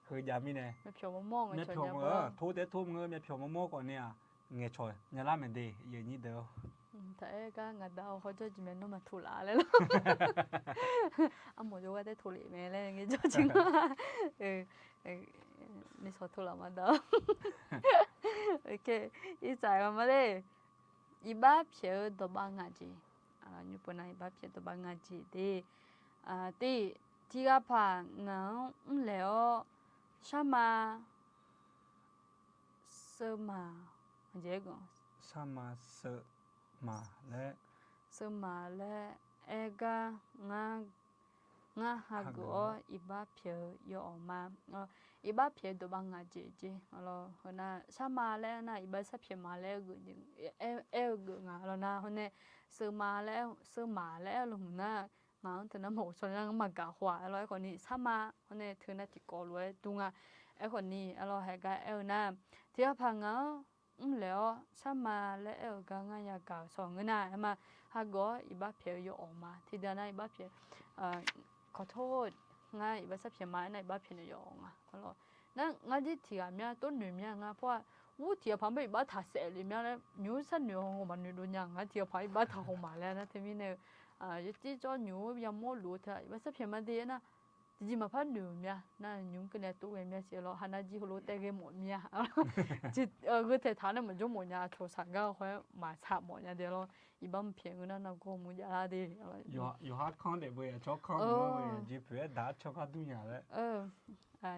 คือยามีเนี่ยไม่เพียวมองไม่เพียวเงอทูเด็ดทูเงอไม่เพียวมองก่อนเนี่ยเนี่ยชอเนี่ยล้ำเหมือนเดียอย่างนี้เดียวแต่ก็งาดาวเขาจะจิเมนโนมาทุลาเลยล่ะหมดว่าได้ทุลีเมเลยอย่างงี้จริงนี่สอทุลามาดาวโอเคอีใจมาเลยอีบ้าเพียวตัวบางอาจีญี่ปุ่นอีบ้าเพียวตัวบางอาจีที่ก็ผ่านน้องแล้วชามาเซมาเจ๊ก่อนชามาเซมาและกางาฮักก็อีบ้าเพียวอยู่ออกมาอีบ้าเพียวตัวบางอาจีเราคนน่ะชามาแล้วน่ะอีบ้าสับเพียวมาแล้วกูจึงกูงาเราน่ะคนเนี่ยซื้อมาแล้วลุงน่ะงาถึงน้ำหมูชนยังมากะหัวเราไอ้คนนี้ชามาคนเนี่ยถึงน่ะติดกอลวยตุงอ่ะไอ้คนนี้เราให้กันน่ะที่พังแล้วชามาแล้วก็งานยากาสองเงินน่ะมาฮักก็อีบ้าเพียวอยู่ออกมาที่เดียวน่ะอีบ้าเพียวขอโทษง่ายอีบ้าสับเพียวมาในบ้าเพียวอยู่ออกมาแล้วนั่นงานที่ที่อ่ะเนี่ยต้นหนึ่งเนี่ยงาเพราะว่าวูที่อ่ะพังไปอีบ้าถ่ายเสร็จเลยเนี่ยแล้วนิ้วสั้นนิ้วหงมันนิ้วดูยังงานที่อ่ะพังอีบ้าถ่ายหงมาแล้วนะที่มีเนี่ยยี่ที่จอนิ้วยังไม่รู้เท่าอีบ้าสับเพียวมาดีนะจริงๆมาพันนิ้วเนี่ยนั่นนิ้วก็เนี่ยตัวเองเนี่ยเสียแล้วฮันน่าจีฮัลโหลแต่ก็หมดเนี่ยจิก็แต่ฐานเนี่ยมันจะหมดเนี่ยโชว์สังก็ค่อยมาชับหมดเนี่ยเดี๋ยวเราอีบ้าเพียงนั่นนะก็มุจาดีอยู่ฮักคอนเดบุยชอบคอนบุยจีเพื่อด่าชอบกันดุเนี่ยแหละ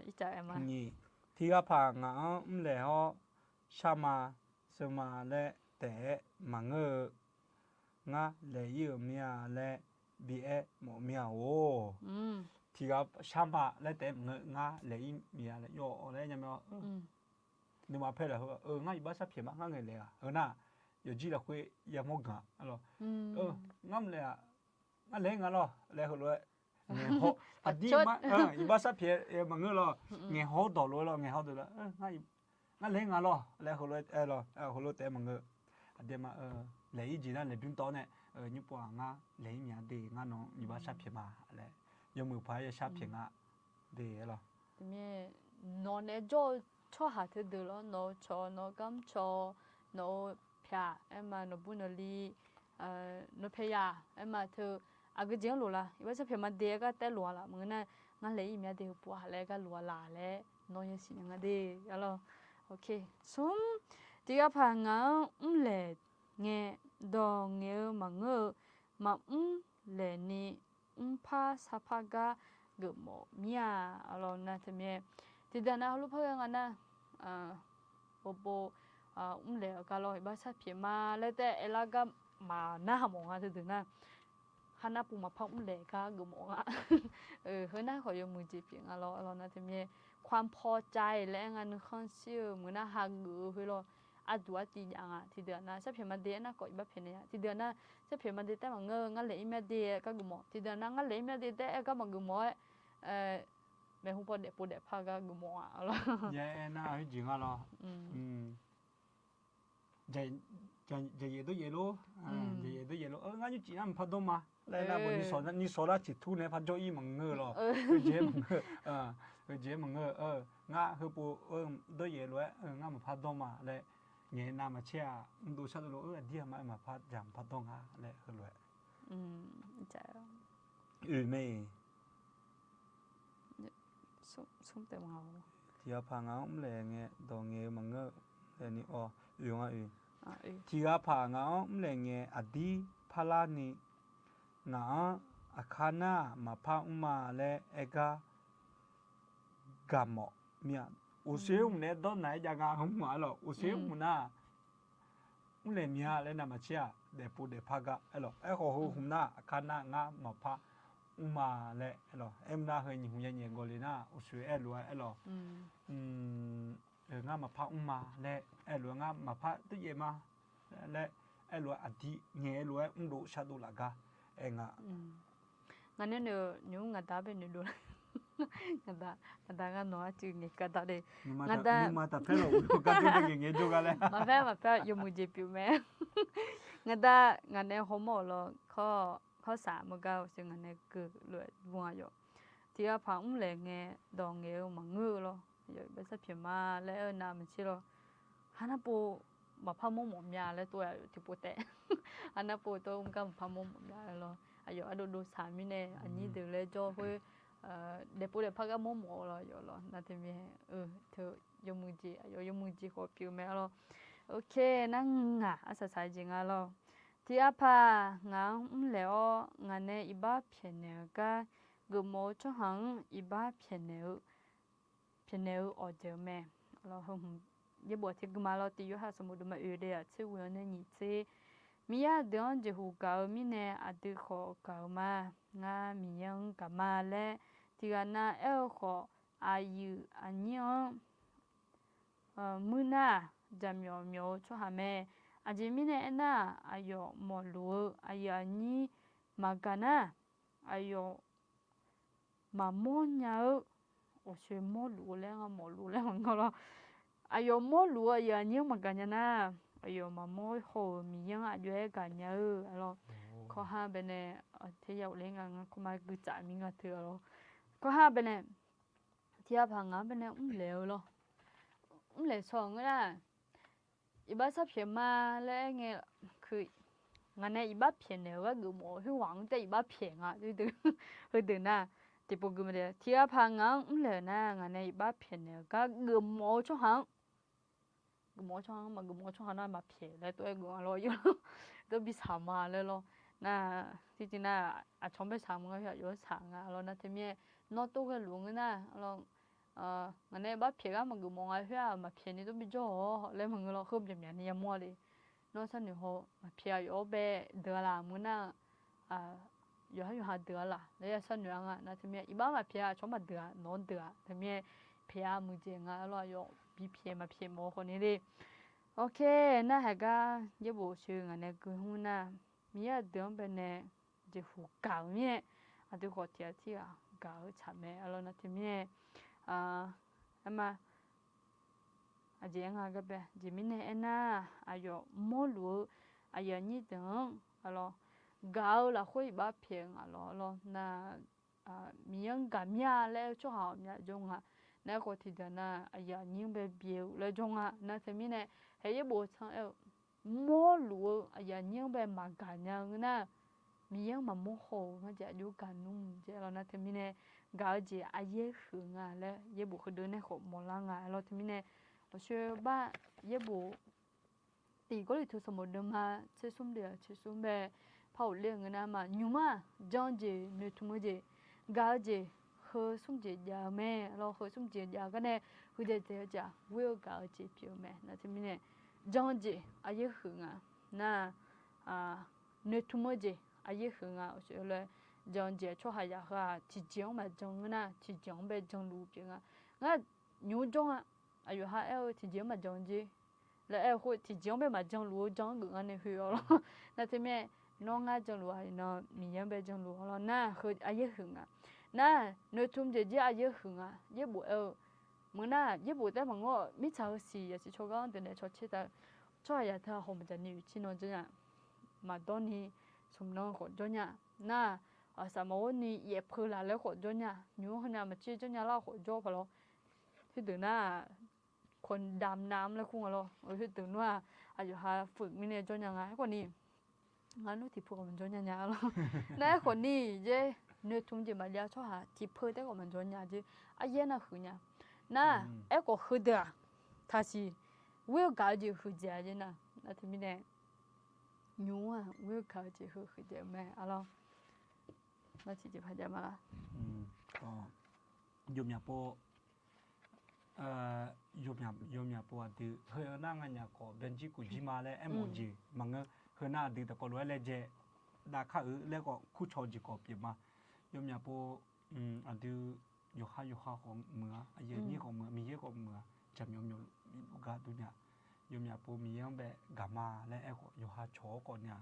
อีจ่ายมานี่ที่ก็พังแล้วชามาสมาและแต่มังงาเลยยืมเนี่ยและบีเอหมอเมียโอ thì gặp chăm bà lấy tem ngã lấy mía lấy yo lấy nhà mèo nhưng mà phải là ngã bắt sắp hiện mà ngã người lấy à na giờ chỉ là quê giờ mua ngã alo ngắm lấy à ngã lấy ngã lo lấy hồi rồi nghe họ đi mà bắt sắp hiện mà ngã lo nghe họ đổ rồi lo nghe họ đổ rồi ngã lấy ngã lo lấy hồi rồi lo hồi rồi tem mà ngã đi mà lấy gì đó lấy đứng đó này như bỏ ngã lấy mía đi ngã nó như bắt sắp hiện mà lấy giờมือพายชาเพียงอ่ะดีเหรอทีนี้นอนเนี่ยจ่อชอหาเธอดูแล้วนอนชอนอนกำชอนอนเพียเอ็มมานอนบุญนลีนอนเพียเอ็มมาเธออาก็เจียงหลัวละว่าจะเพียมาเดียก็แต่หลัวละมึงน่ะงั้นเลยอีเมียเดียวปัวแล้วก็หลัวละแล้วนอนยังสิยังไงดีแล้วโอเคซุ่มที่ก็พางาเล่เงี้ยดองเงี้ยมังเงอมาเล่นี่พาสภากะกึมเมียอะไรนั่นทำไมที่เดินเอาลูกเพื่อนกันนะโบเลี้ยก็ลอยบ้าชาเพียมาแล้วแต่เอลาก็มาหน้าหมองอ่ะถึงนะฮันน่าปูมาพักเลี้ยก็กึมอ่ะเฮ้ยน่าขอยมือจีบอย่างอะไรนั่นทำไมความพอใจและงานคอนเสิร์ตมือน่าฮักกูเฮ้ยเราอาดูว่าตีอย่างอ่ะที่เดือนนะชาเพียมาเดียน่าก่อยบ้าเพียเนี่ยที่เดือนน่ะชาเพียมาเดียแต่มางั้นเลยไม่เดียก็กุมที่เดือนนั้นงั้นเลยไม่เดียแต่ก็มากุมแม่หุ่นพอเด็กปูเด็กพาก็กุมอ่ะอะไรเย้น่าให้จริงอ่ะเหรอใจเย็นตัวเย็นรู้ใจเย็นตัวเย็นรู้งั้นอยู่จีนมันพัดดมาแล้วนะบนนี่สอนจิตทุ่นเนี่ยพัดโจอี้มังเงอหรอเจ๊มังเงอเจ๊มังเงองั้นคือปูตัวเย็นรู้งั้นมันพัดดมาแล้วเงี้ยน้ำมาเชี่ยดูชัดรู้เดี๋ยวมาพัดจำพัดดงอ่ะแล้วคือรู้ใช่ไม่สุ่มเต็มเงาที่อาพังเอาเลยเงี้ยดองเงี้ยมังเงอเลยนี่อ๋อที่อาพังเอาเลยเงี้ยอดีพลานี่งาอาคานามาพังมาเลยเอกากามอเมียอุเสียมเนี่ยตอนไหนจะงาหัวมาหรออุเสียมน่ะเลยเมียเลยนะมาเชียเดปูเดพักะหรอเขาหัวน่ะอาคานางามาพังมาเลยหรอน่าเฮยหุ่นยันยังกอลีน่าอุเสียรวยหรองามาพังมาเลยรวยงามาพังตัวเยมาเลยรวยอดีเงี้ยรวยดูชาดูละกะงะงั้นเนี่ยงาตาเป็นดูngada kan no achu nge kada de ngada ma ta phelo ka tu de nge jo ga le ma phe yo mu je pyu me ngane homo lo kho sa mo ga so ngane ku lo bwa yo ti a phang le nge do nge ma ngu lo yo ba sa phye ma le na ma chi lo hana po ma pha mo mo mya le to ya ti po te hana po to ka ma pha mo mo mya lo ayo ado sa mi ne ani de le jo hweเดี๋ยวพูดเดี๋ยวพักก็โมโมเราอยู่หรอน่าจะมีเธอยมุจิขอผิวแม่เราโอเคนั่งอ่ะอาศัยใจจริงอ่ะเราที่อาพางานแล้วงานเนี่ยอีบ้าเพียนเนี่ยก็กูโมช่วงอีบ้าเพียนเนี่ยออเดอร์แม่เรายี่บัวที่กูมาเราตีอยู่หาสมุดมาเดียชื่อวันนี้ที่มีอาเดือนจะหูเก่ามีเนี่ยอาดือขอเก่ามางามียังกับมาและที่กันน่ะขออายุอันนี้มื้อน่ะจำยอช่วงแม่อาจจะมีเนี่ยน่ะอายุหมอลูอายุอันนี้มากันน่ะอายุมาโมเนี่ยโอ้ใช่หมอลูแล้วหมอลูแล้วก็แล้วอายุหมอลูอายุอันนี้มากันน่ะอายุมาโมโหมียังอายุกันเนี่ยแล้วข้อห้าเป็นเนี่ยที่อยากเลี้ยงกันก็มาคือจ่ายมีเงินเถื่อแล้วก็ห้าเป็นเนี่ยที่อาพังงาเป็นเนี่ยเหลวหรอเหลวสองก็ได้อีบ้าชอบเพียมาแล้วไงคืองานเนี่ยอีบ้าเพียเนี่ยว่ากูโม่ที่หวังแต่อีบ้าเพียงอ่ะดูน่ะที่พวกกูมาเดียวที่อาพังงาเหลวน่ะงานเนี่ยอีบ้าเพียเนี่ยก็กูโม่ช่วงกูโม่ช่วงมากูโม่ช่วงน่ะมาเพียแล้วตัวเองกูรออยู่ตัวบิสามาเลยหรอน่ะที่จริงน่ะอาชมไปสามก็อยู่สามอ่ะแล้วน่ะที่เมียนอตัวก็หลวงน่ะแล้วงั้นเนี่ยบ้าเพียก็มันกูมองไอ้เหี้ยมาเพียนี่ต้องไปจ่อแล้วมันก็เราขึ้นแบบนี้ยังมัวเลยนอกจากนี้เขามาเพียอยู่แบบเดือดละมึงน่ะ อยู่หาเดือล่ะแล้วอย่าสั่นยังอ่ะนะทีนี้อีบ้ามาเพียชอบมาเดือนอนเดือทีนี้เพียมือเจงอ่ะแล้วอยู่บีเพียมาเพียโมคนนี้ดิโอเคน่าหากยบุชื่ออันนี้กูหูน่ะมีอ่ะเดือนเป็นเนี่ยจะหูเก่าเนี่ยอ่ะดูขอเทียที่อ่ะเก่าฉ่ำแม่แล้วนะทีนี้มาอาจจะยังไงก็แบบจะมีเนี่ยน่ะอายุมอลูอายุนี่ถึงแล้วเก่าละคุยบ้าเพียงแล้วน่ะมียังกับเมียแล้วช่วงเมียจงอ่ะนั่นก็ที่เดินน่ะอายุยิ่งแบบเบี้ยวแล้วจงอ่ะนั่นทีนี้เนี่ยเฮ้ยบุษมอลูอายุยิ่งแบบมากันยังน่ะมียังมาโมโหมันจะอยู่กันนุ่มเจ้าแล้วนั่นทีนี้เนี่ยเก่าจะอายุถึงอ่ะแล้วเยบุคือเดินในขบมอลังอ่ะแล้วทีนี้เนี่ย我说吧，也不，第一个里头什么的嘛，吃什么的，吃什么，泡凉个那嘛，牛嘛，长子女同么子，高子喝什么子呀咩，然后喝什么子呀个呢，或者这家我有高子票咩，那这边呢，长子啊也喝啊，那女同么子啊也喝啊，我说了，长子出下呀哈，提江嘛长个那，提江呗长路边啊，那牛长啊。อายุ5ที่เจียมาจงจีแล้วคนที่เจียไม่มาจงรู้จงกูอันนี้คืออะไรนั่นที่แม่น้องอาจงรู้ไอ้น้องมียังไปจงรู้แล้วน่ะคืออายุหึงอ่ะน่ะเนื้อทุ่มเจียอายุหึงอ่ะยี่บุมึงน่ะยี่บุแต่มึงว่ามิชาสีอย่าสิชกกันเดี๋ยวนี้ชดเชยแต่ช่วยอย่าเธอหอมจะนิ่งชินอนจังอ่ะมาตอนนี้สมน้องคนจังอ่ะน่ะสามวันนี้เย็บพื้นแล้วคนจังอ่ะยูขนาดมาชี้จังอ่ะเราคนจ่อพอแล้วที่เดี๋ยวน่ะคนดำน้ำแล้วคุ้งอะไรคือตื่นว่าอายุหาฝึกมิเนี่ยจนยังไงคนนี้งั้นนู้ที่พูดกับมันจนยังไงแล้วนั่นคนนี้เจ้เนื้อทุ่มจะมาเลี้ยชอบหาที่พูดได้กับมันจนยังไงจีอายุน่ะคือเนี่ยน่ะก็คือเด้อท่าสิวิวการจะคือเจ้าจีน่ะนั่นที่มีเนี่ยยูวิวการจะคือเจ้าแม่อะไรนั่นที่จะพาจะมาละก็ยุบยาโปยมยาปวดดื้อเฮน่างานยาก็เบนจิกุจิมาเลยMOGมังเฮน่าดื้อแต่ก็รู้เลยเจดาข้าแล้วก็คู่ชอจิก็เปียมายมยาปอันดื้อยห้าของเมืออายุนี่ของเมือมีเยอะของเมือจำยมกาตุเนี่ยยมยาปมียังแบบกามาและก็ยห้าชอก่อนเนี่ย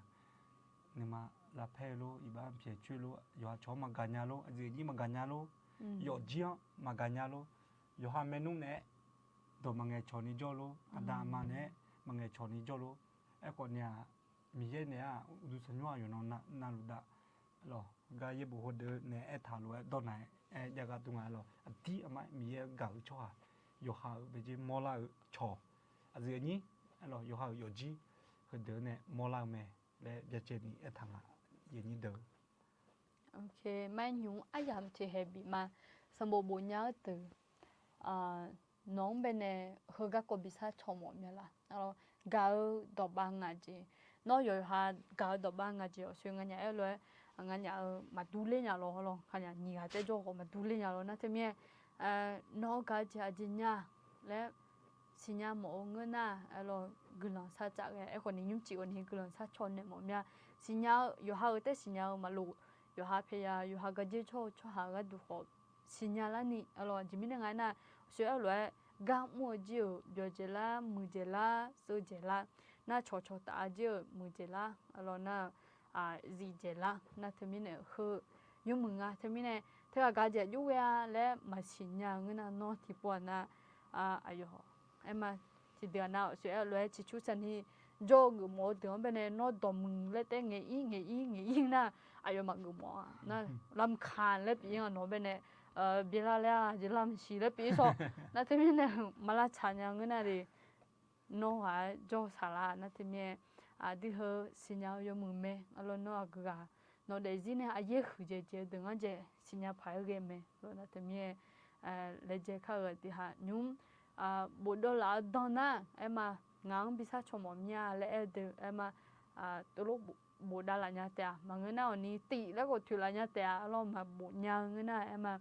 เนี่ยมาลาเพโลอีบ้านเพียช่วยโลยห้าชอมากันยาโลอายุนี่มากันยาโลยอดเจียมากันยาโลยห้าเมนูเนี่ยตัวมังเงชอนิจโลอันดามันเนี่ยมังเงชอนิจโลไอ้คนเนี่ยมีเยอะเนี่ยดูสัญญาอยู่นอนน่ารู้ด่าหรอกายบุหรี่เนี่ยไอ้ทารุไอ้ตอนไหนไอ้ยากาตุงไงหรออันที่อ่ะไม่มีเยอะกาชัวยห้าไปจีมอลาชออันนี้หรอยห้ายจีคือเดินเนี่ยมอลาแม่และจะเจนี่ไอ้ทางอ่ะอย่างนี้เดินโอเคไม่ยุ่งไอ้ยามที่เฮบิมาสมบูรณ์ยาวตื่น้องเป็นเนี่ยเขาก็กบิษาชมเนี่ยละแล้วกาวดอกบางงาจีน้องอยู่หากาวดอกบางงาจีช่วยงานเนี่ยเลยงานเนี่ยมาดูเล่นเนี่ยหรอขนาดนี้ก็จะโจ้ก็มาดูเล่นเนี่ยหรอนะที่เนี่ยน้องก็จะจีเนี่ยและสิเนี่ยหมอเงินน่ะแล้วกุหลาบซาจากไอ้คนนี้ยุ่งจีคนนี้กุหลาบซาชนเนี่ยหมอเนี่ยสิเนี่ยอยู่หาแต่สิเนี่ยมาลูอยู่หาเพียอยู่หาก็จะโชหาก็ดูเขาสิเนี่ยละนี่แล้วจีมีเนี่ยไงน่ะช่วยเลยกางมัวจิ๋วเดี๋ยวเจล่ามือเจล่าสู้เจล่าน่าชอตาจิ๋วมือเจล่าแล้วน่ะจีเจล่าน่าทำมิเนี่ยคือยุ่งมึงอ่ะทำมิเนี่ยเธอการจะยุ่งอ่ะและมาสิญญาเงินน่ะที่ปวดน่ะอายุไอ้มาที่เดือนน่ะช่วยเลยชิชูสันที่โจกหมอเดือนเป็นเนี่ยนอดมึงและแต่เงี้ยน่ะอายุมากหมอน่ะลำคาญและปีอ่ะนอเป็นเนี่ยเวลาแล้วจะลำชีแล้วปีสองนั่นที่มีเนี่ยมาลาชาญยังเงินอะไรน้องหายโจสาระนั่นที่มีที่เขาสิญญาอยู่มือเมย์แล้วน้องก็น้องเดี๋ยวจีเนี่ยอายุคือเจดึงอ่ะเจสิญญาพายเกมเมย์แล้วนั่นที่มีเลเจเขาที่หายุ่งบุตรหลานดอนน่ะไอ้มางานพิซซ่าชมอมยาและเดี๋ยวไอ้มาตัวลูกบุตรหลานเนี่ยแต่มาเงินน่ะวันนี้ตีแล้วก็ถือหลานเนี่ยแต่เรามาบุตรยังเงินน่ะไอ้มา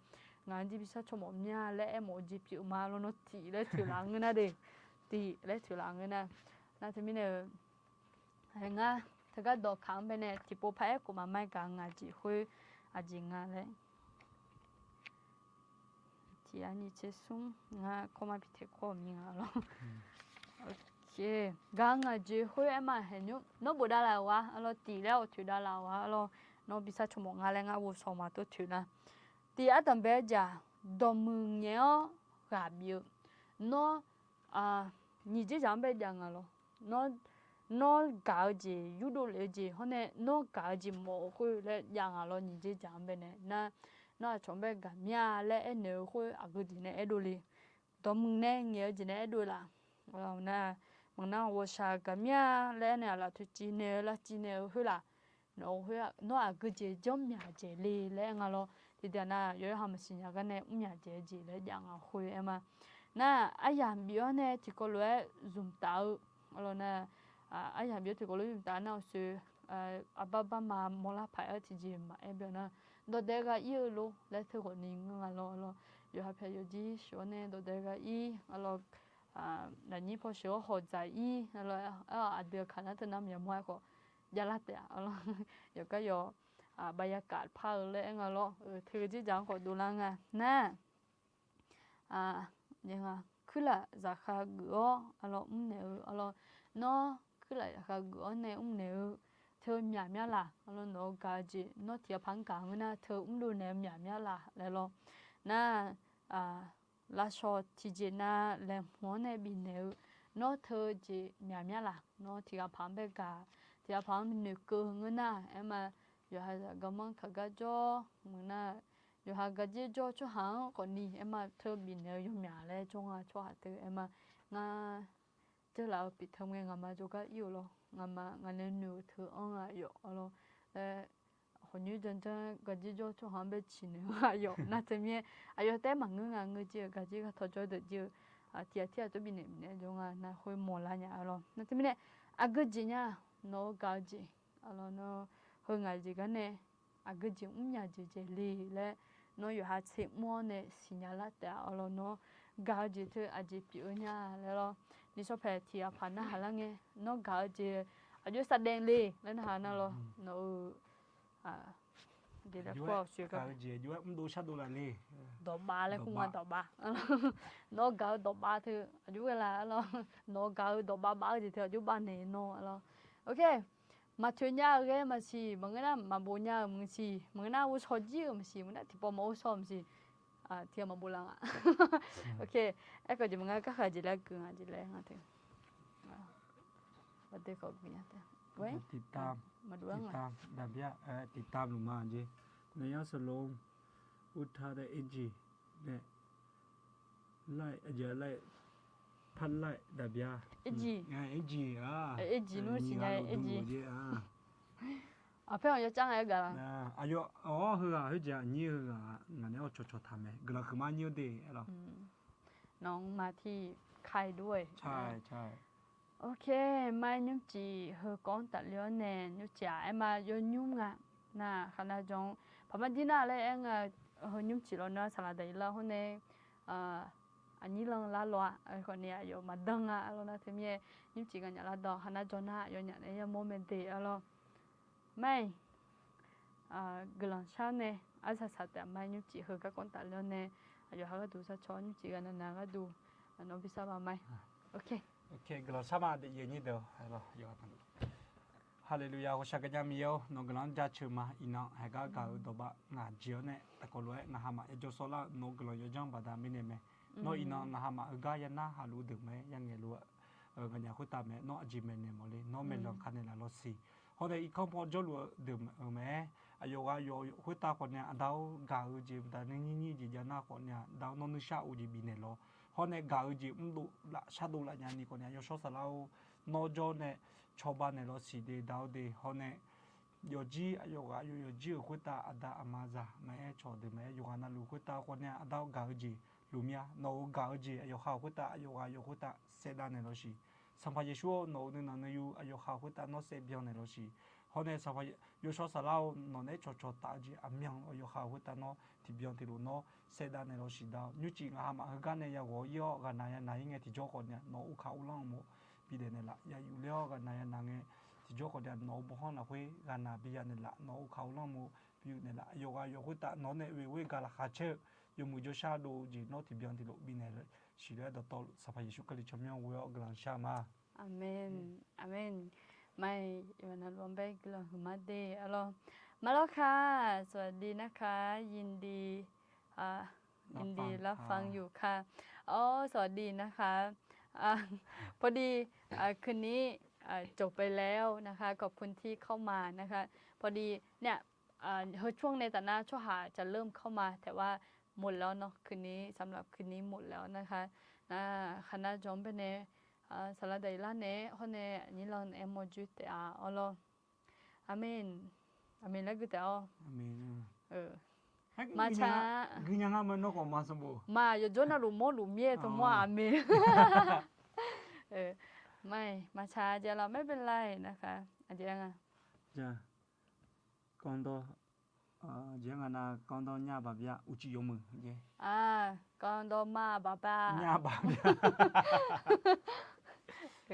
งานที่พิซซ่าชมอมยาและโมจิผิวมาแล้วน้องตีและถือหลังเงินน่ะเด็กตีและถือหลังเงินน่ะน่าจะมีเนี่ยไอ้ง่ะ เธอก็ดอกขางไปเนี่ยที่ปูพายกูมาไม่กางอาจีคุยอาจีงาเลยที่อันนี้เชื่อซุ่มงาเขามาพิเศษข้อมีงาแล้วโอเคกางอาจีคุยเอ็มมาเห็นอยู่น้องบุดาลาวะเราตีแล้วถือดาลาวะเราน้องพิซซ่าชั่วโมงงาเลยงาวุ้สมาตัวถือนะตีอัตตันเบจ่าดอมึงเนี่ยกับอยู่น้อง你这长辈讲了，那搞起有多了起，后来那搞起模糊了讲了，你这长辈呢，那长辈讲咩嘞？那会啊个的呢？哎多哩，到门呢，你就呢哎多啦，那我啥讲咩嘞？呢啦，就今年啦，今年会啦，那啊个节叫咩节哩嘞？我咯，这点那有他们新疆个呢，咩节节嘞讲啊会嘛。那哎呀，比如呢，这个来用刀，了呢，哎呀，比如这个来用刀，那是阿爸爸妈妈拉牌儿自己买，哎，比如呢，到这个一路来这个人啊了，有还有几说呢，到这个一了那你不说好在一了阿เดือ看那那没买过，ยาละแต่了，有个有บรรยากาศภาคเลย了，เธอที่จังขอดูแลไงนะยังไงคือละจะขากัวอะไรเนี่ยอะไรน้อคือละขากัวเนี่ยเนี่ยเธอหยาบละอะไรน้อกาจีน้อเทียพังกางนะเธอดูเนี่ยหยาบละแล้วน่ะลาชอที่จีน่ะแหลมหัวเนี่ยบินเนี่ยน้อเธอจีหยาบละน้อที่พังเบกาที่พังนึกเกินนะเอ็มอยู่ให้ก็มันขกจ้อมึงน่ะอยู่หากะจีจ่อชั่วหางคนนี้เอ็มเธอบินเนี่ยอยู่หมาเลยจงชั่วหาเธอเอ็มงาเจอแล้วปิดทำงานมาจูก็อยู่หรองางาเนี่ยหนูเธออยู่หรอคนนี้จังกะจีจ่อชั่วหางไปชินอยู่น่าจะมีอยู่แต่บางเงจีกะจีก็ทอจอเดือดอยู่เที่ยจะบินเนี่ยจงน่าคุยหมดละเนี่ยหรอน่าจะมีเนี่ยกะจีเนี่ยน้อกะจีหรอน้อเฮงาจีกันเนี่ยกะจียาจีเจลีและน้อยอยู่หาเช็คมัวเนี่ยสิญญาละแต่เราเนาะกาจีเธออาจจะปีเนี่ยแล้วนี่ชอบแพ้ที่ผ่านนะหาละไงน้องกาจีอายุแสดงเลยแล้วนะฮะนั่นเราเนาะเดี๋ยวก็ช่วยกันกาจีอายุมันดูชัดดูละเลยดอกบาเลยคุณว่าดอกบาน้องกาดอกบาเธออายุเวลาเราน้องกาดอกบาจีเธออายุบ้านเนี่ยเนาะเราโอเคมาช่วยยาเอ้มาสิมึงน่ะมาบุญยามึงสิมึงน่ะวุ้ชอจีมึงสิมึงน่ะที่ปอมาวุ้ชอมสิเที่ยวมาบุญละโอเคไอ้ก็จะมึงก็ขาจิแล้วกึ่งจิแล้วฮะเถอะวันเด็กก็มีฮะเถอะเว้ยติดตามมาดูติดตามดับยาติดตามหนูมาจีในยาสโลมอุทาได้เอจีเนี่ยไล่เยอะไล่พันไล่ดับยาเอจีเอจีนู้นสิไงเอจีเพื่อนจะจ้างอะไรกันอายุเฮือจะนี่เฮืองานนี้ชดทำไหมกระคือมานี่ดีหรอน้องมาที่ใครด้วยใช่โอเคมายุ่งจีเฮอก้อนตัดเลี้ยเนี่ยยุ่งจ่าไอ้มายุ่งอ่ะน่ะขณะจงพอมาดีน่าเลยเองเฮยุ่งจีเราเนาะสลัดได้แล้วคนนี้อันนี้ลองละล้อคนนี้อยู่มาดังเรานะที่มียุ่งจีกันอย่างละดอกขณะจงน่ะอยู่อย่างนี้โมเมนต์เดียวเราไม่กลางเช้าเนี่ยอาจจะสัตย์ไม่ยุ่งจีเฮก็ก้อนตัดเลี้ยเนี่ยอยู่หาก็ดูสักช้อนยุ่งจีกันนั่นก็ดูน้องพิซซ่ามาไหมโอเคกลางสมาเดียวนี่เดียวเราอยู่กันฮาเลลูยาขอชักจะมีเอาน้องกลางจะชื่อมาอินะให้ก็การดบะงาเจียวเนี่ยแต่ก็รู้งาหามาเอจโซล่าน้องกลางยังบาดามิเนมน้องอินะงาหามากายันน่าฮาลูดึกไหมยังไงรู้กันอยากคุยตามไหมน้องจิเมเนมเลยน้องเมลองคันเนี่ยละรถสีพอได้อีกข้อมูลจะรู้ดึกไหมอายุก็อยู่คุยตาคนเนี่ยดาวกาจีแต่นี่จียันน่าคนเนี่ยดาวน้องนิชาอุจิบินเนี่ยล้อพอเนี่ยกาจีดูละชาดูละเนี่ยนี่คนเนี่ยยศสลาวโนโจเนี่ยชาวบ้านเนี่ยเราสีเดีดาวเดีพอเนี่ยยจีอายุก็อยู่ยจีคุยตาอดาอามาซาไม่ชอบเดิมไม่อยู่กันนั่นลูกคุยตาคนเนี่ยดาวกาจีลูเมียโนกาจีอายุข้าวคุยตาอายุก็อยู่คุยตาเสดานเนี่ยเราสีสัมภาระชัวโนเนี่ยนั่นอยู่อายุข้าวคุยตาโนเสบียงเนี่ยเราสีพอเนี่ยสัมภาระยศสลาวโนเนี่ยชดตาจีอามียงอายุข้าวคุยตาโนที่เบียงที่รู้โนเสดานเนี่ยเราสีดาวยุจิงามากันเนี่ยยังว่าย่อกันนายเงี้ยที่จอคนเนี่ยโนอุข้าวอุลังโมปีเดเนี่ยละยังอยู่เลี้ยกันนายนางเงี้ยที่ ที่จก็เดี๋ยวน้องบ่ห้องนะคุยกันนะพี่ยันนี่ละน้องเขาล่องมูพี่นี่ละโยกคุยตาน้องเนี่ยเว้ยกันละขาเชื่อยมูโจชาดูจีน้องที่เบียนที่ลูกบินเลยชีวิตต่อสภาพยิสุกลิชมยังเว้ยกลางชามาอาเมนอาเมนไม่วันนั้นวันเบกลงมาเดอลมาแล้วค่ะสวัสดีนะคะยินดียินดีรับฟังอยู่ค่ะอ๋อสวัสดีนะคะพอดีคืนนี้จบไปแล้วนะคะขอบคุณที่เข้ามานะคะพอดีเนี่ยช่วงในแต่หน้าช่วงหาจะเริ่มเข้ามาแต่ว่าหมดแล้วเนาะคืนนี้สำหรับคืนนี้หมดแล้วนะคะคณะจอมเป็นเนสารใดล่าเน่คนเน่นี่เราเอ็มโมจุดแต่อ๋อเหรออาเมนอาเมนแล้วก็แต่อ๋ออาเมนมาช้าคือยังไงมันนกออกมาสมบูรณ์มาอยู่จนน่ะรู้โมรู้เมียทั้งหมดอาเมนไม่มาช้าเดี๋ยวเราไม่เป็นไรนะคะอาจจะยังไงจ้ะก่อนต่อเจ้านะก่อนต่อหน้าบาบยาอุจิยมือเย่ก่อนต่อมาบาบาหน้าบาบยา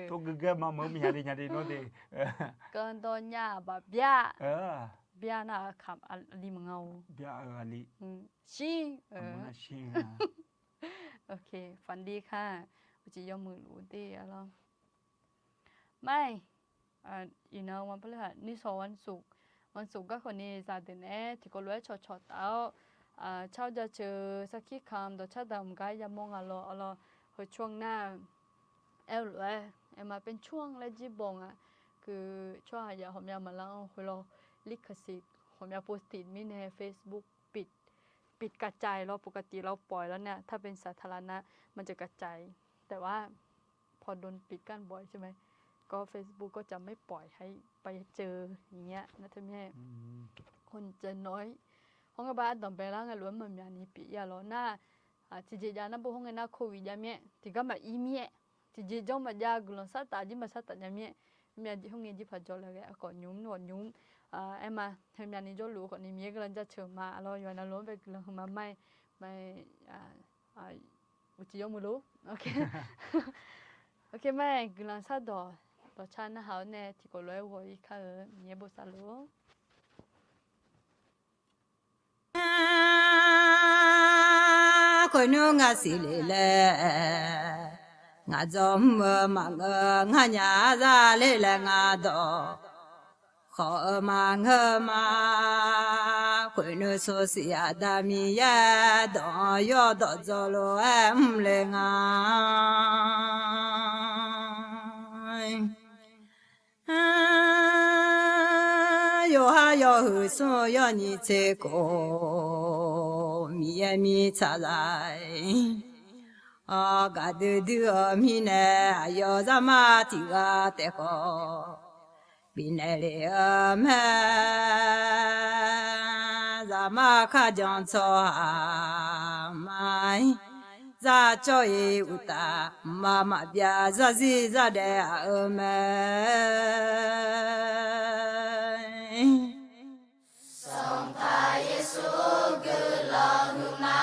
ทุกเกมาเมื่อมีอะไรโน้ตดีก่อนต่อหน้าบาบยาเบียน่ะขับอะไรมึงเอาเบียอะไรชิงมันชิงโอเคฝันดีค่ะอุจิยมือรู้ดีอะไรไม่วันพฤหัสนี่วันศุกร์ก็คนนี้จะเดินที่ก็รู้ว่าชดเอาเช้าจะเจอสักกี่คำต่อชาดำก็ยังมองอะไรช่วงหน้าเลยมาเป็นช่วงและจีบงคือช่วงอย่าผมอยากมาเล่าคุยเราลิขสิทธิ์ผมอยากโพสต์ติดมิใน Facebook ปิดกระจายเราปกติเราปล่อยแล้วเนี่ยถ้าเป็นสาธารณะมันจะกระจายแต่ว่าพอโดนปิดกั้นบ่อยใช่ไหมก็ Facebook ก็จะไม่ปล่อยให้ไปเจออย่างเงี้ยนะท่านแม่คนจะน้อยห้องกระบาดต่อไปแล้วไงล้วนมันอย่างนี้ปีอย่าล้อหน้าจีเจจานะบุห้องเงินหน้าโควิดยาเมียที่ก็มาอีเมียจีเจจ้องมายากลุ่มสัตว์จิมาสัตว์ยาเมียห้องเงินจีพัดจอเลยแกก่อนยุ่มหนวดยุ่มมาเห็นอย่างนี้จอรู้ก่อนนี้เมียกำลังจะเชิญมาเราอยู่ในล้วนไปกำลังมาไม่อุจิยมือรู้โอเคแม่กำลังสัตว์ดอชานะเขาเนี่ยที่ก็เลยว่าอีกค่ะเมียบุษลูคนนู้งาสิเลงาจอมมังงาญาซาเลงาดอขอมังมาคนนู้โซเสียดามียาดอยอดจโลเอ็มเลงาโยฮาโยหุโซโยนิเจโกมีมีชาไลกาดูดูมีเนโยซามาติกาเตโกบินเลเมซามาคาจังโซฮามายซาโจยอุตามามาเบียซาซิซาเดอเมสัมภาเยซูกุลาหุมา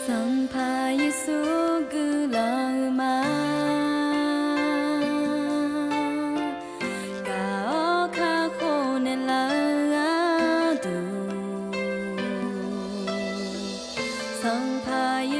สัมภาเยซูกุลาหุมากาโอคาโคเนลาดูสัมภาเย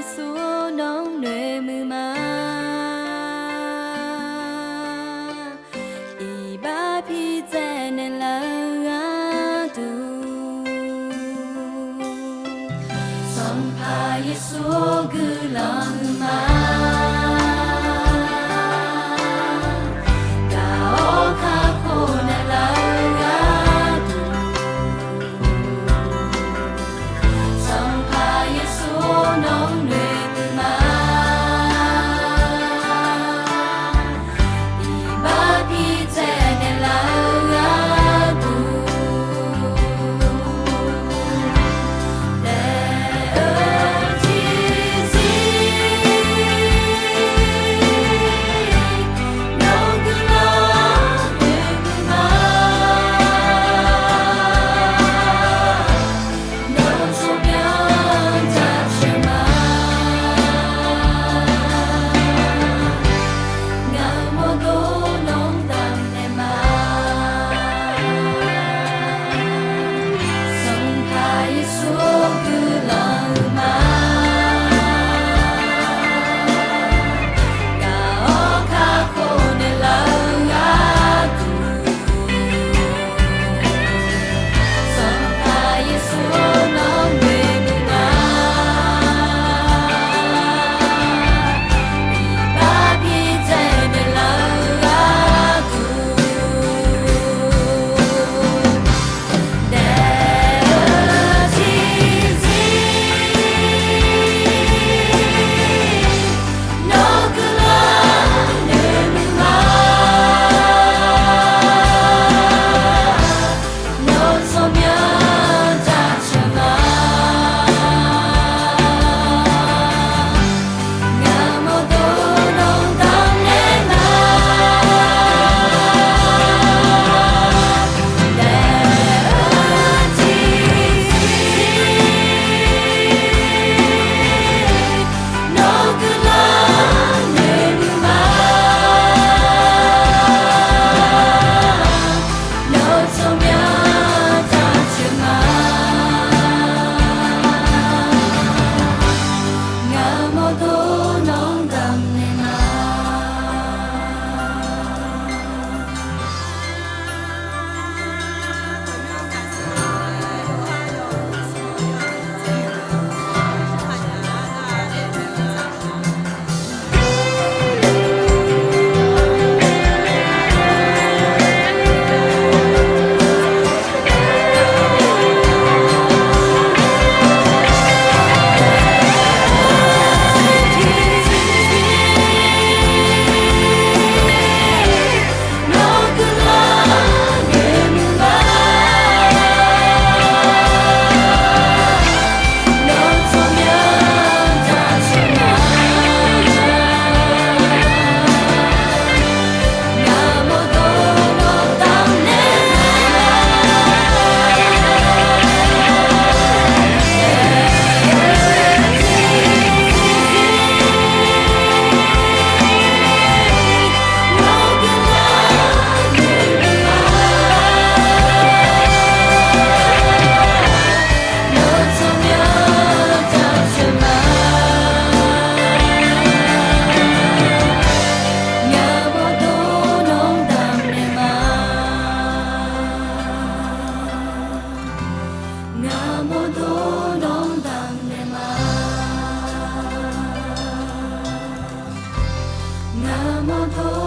Namo Do Dong Dang Ne Ma Namo Do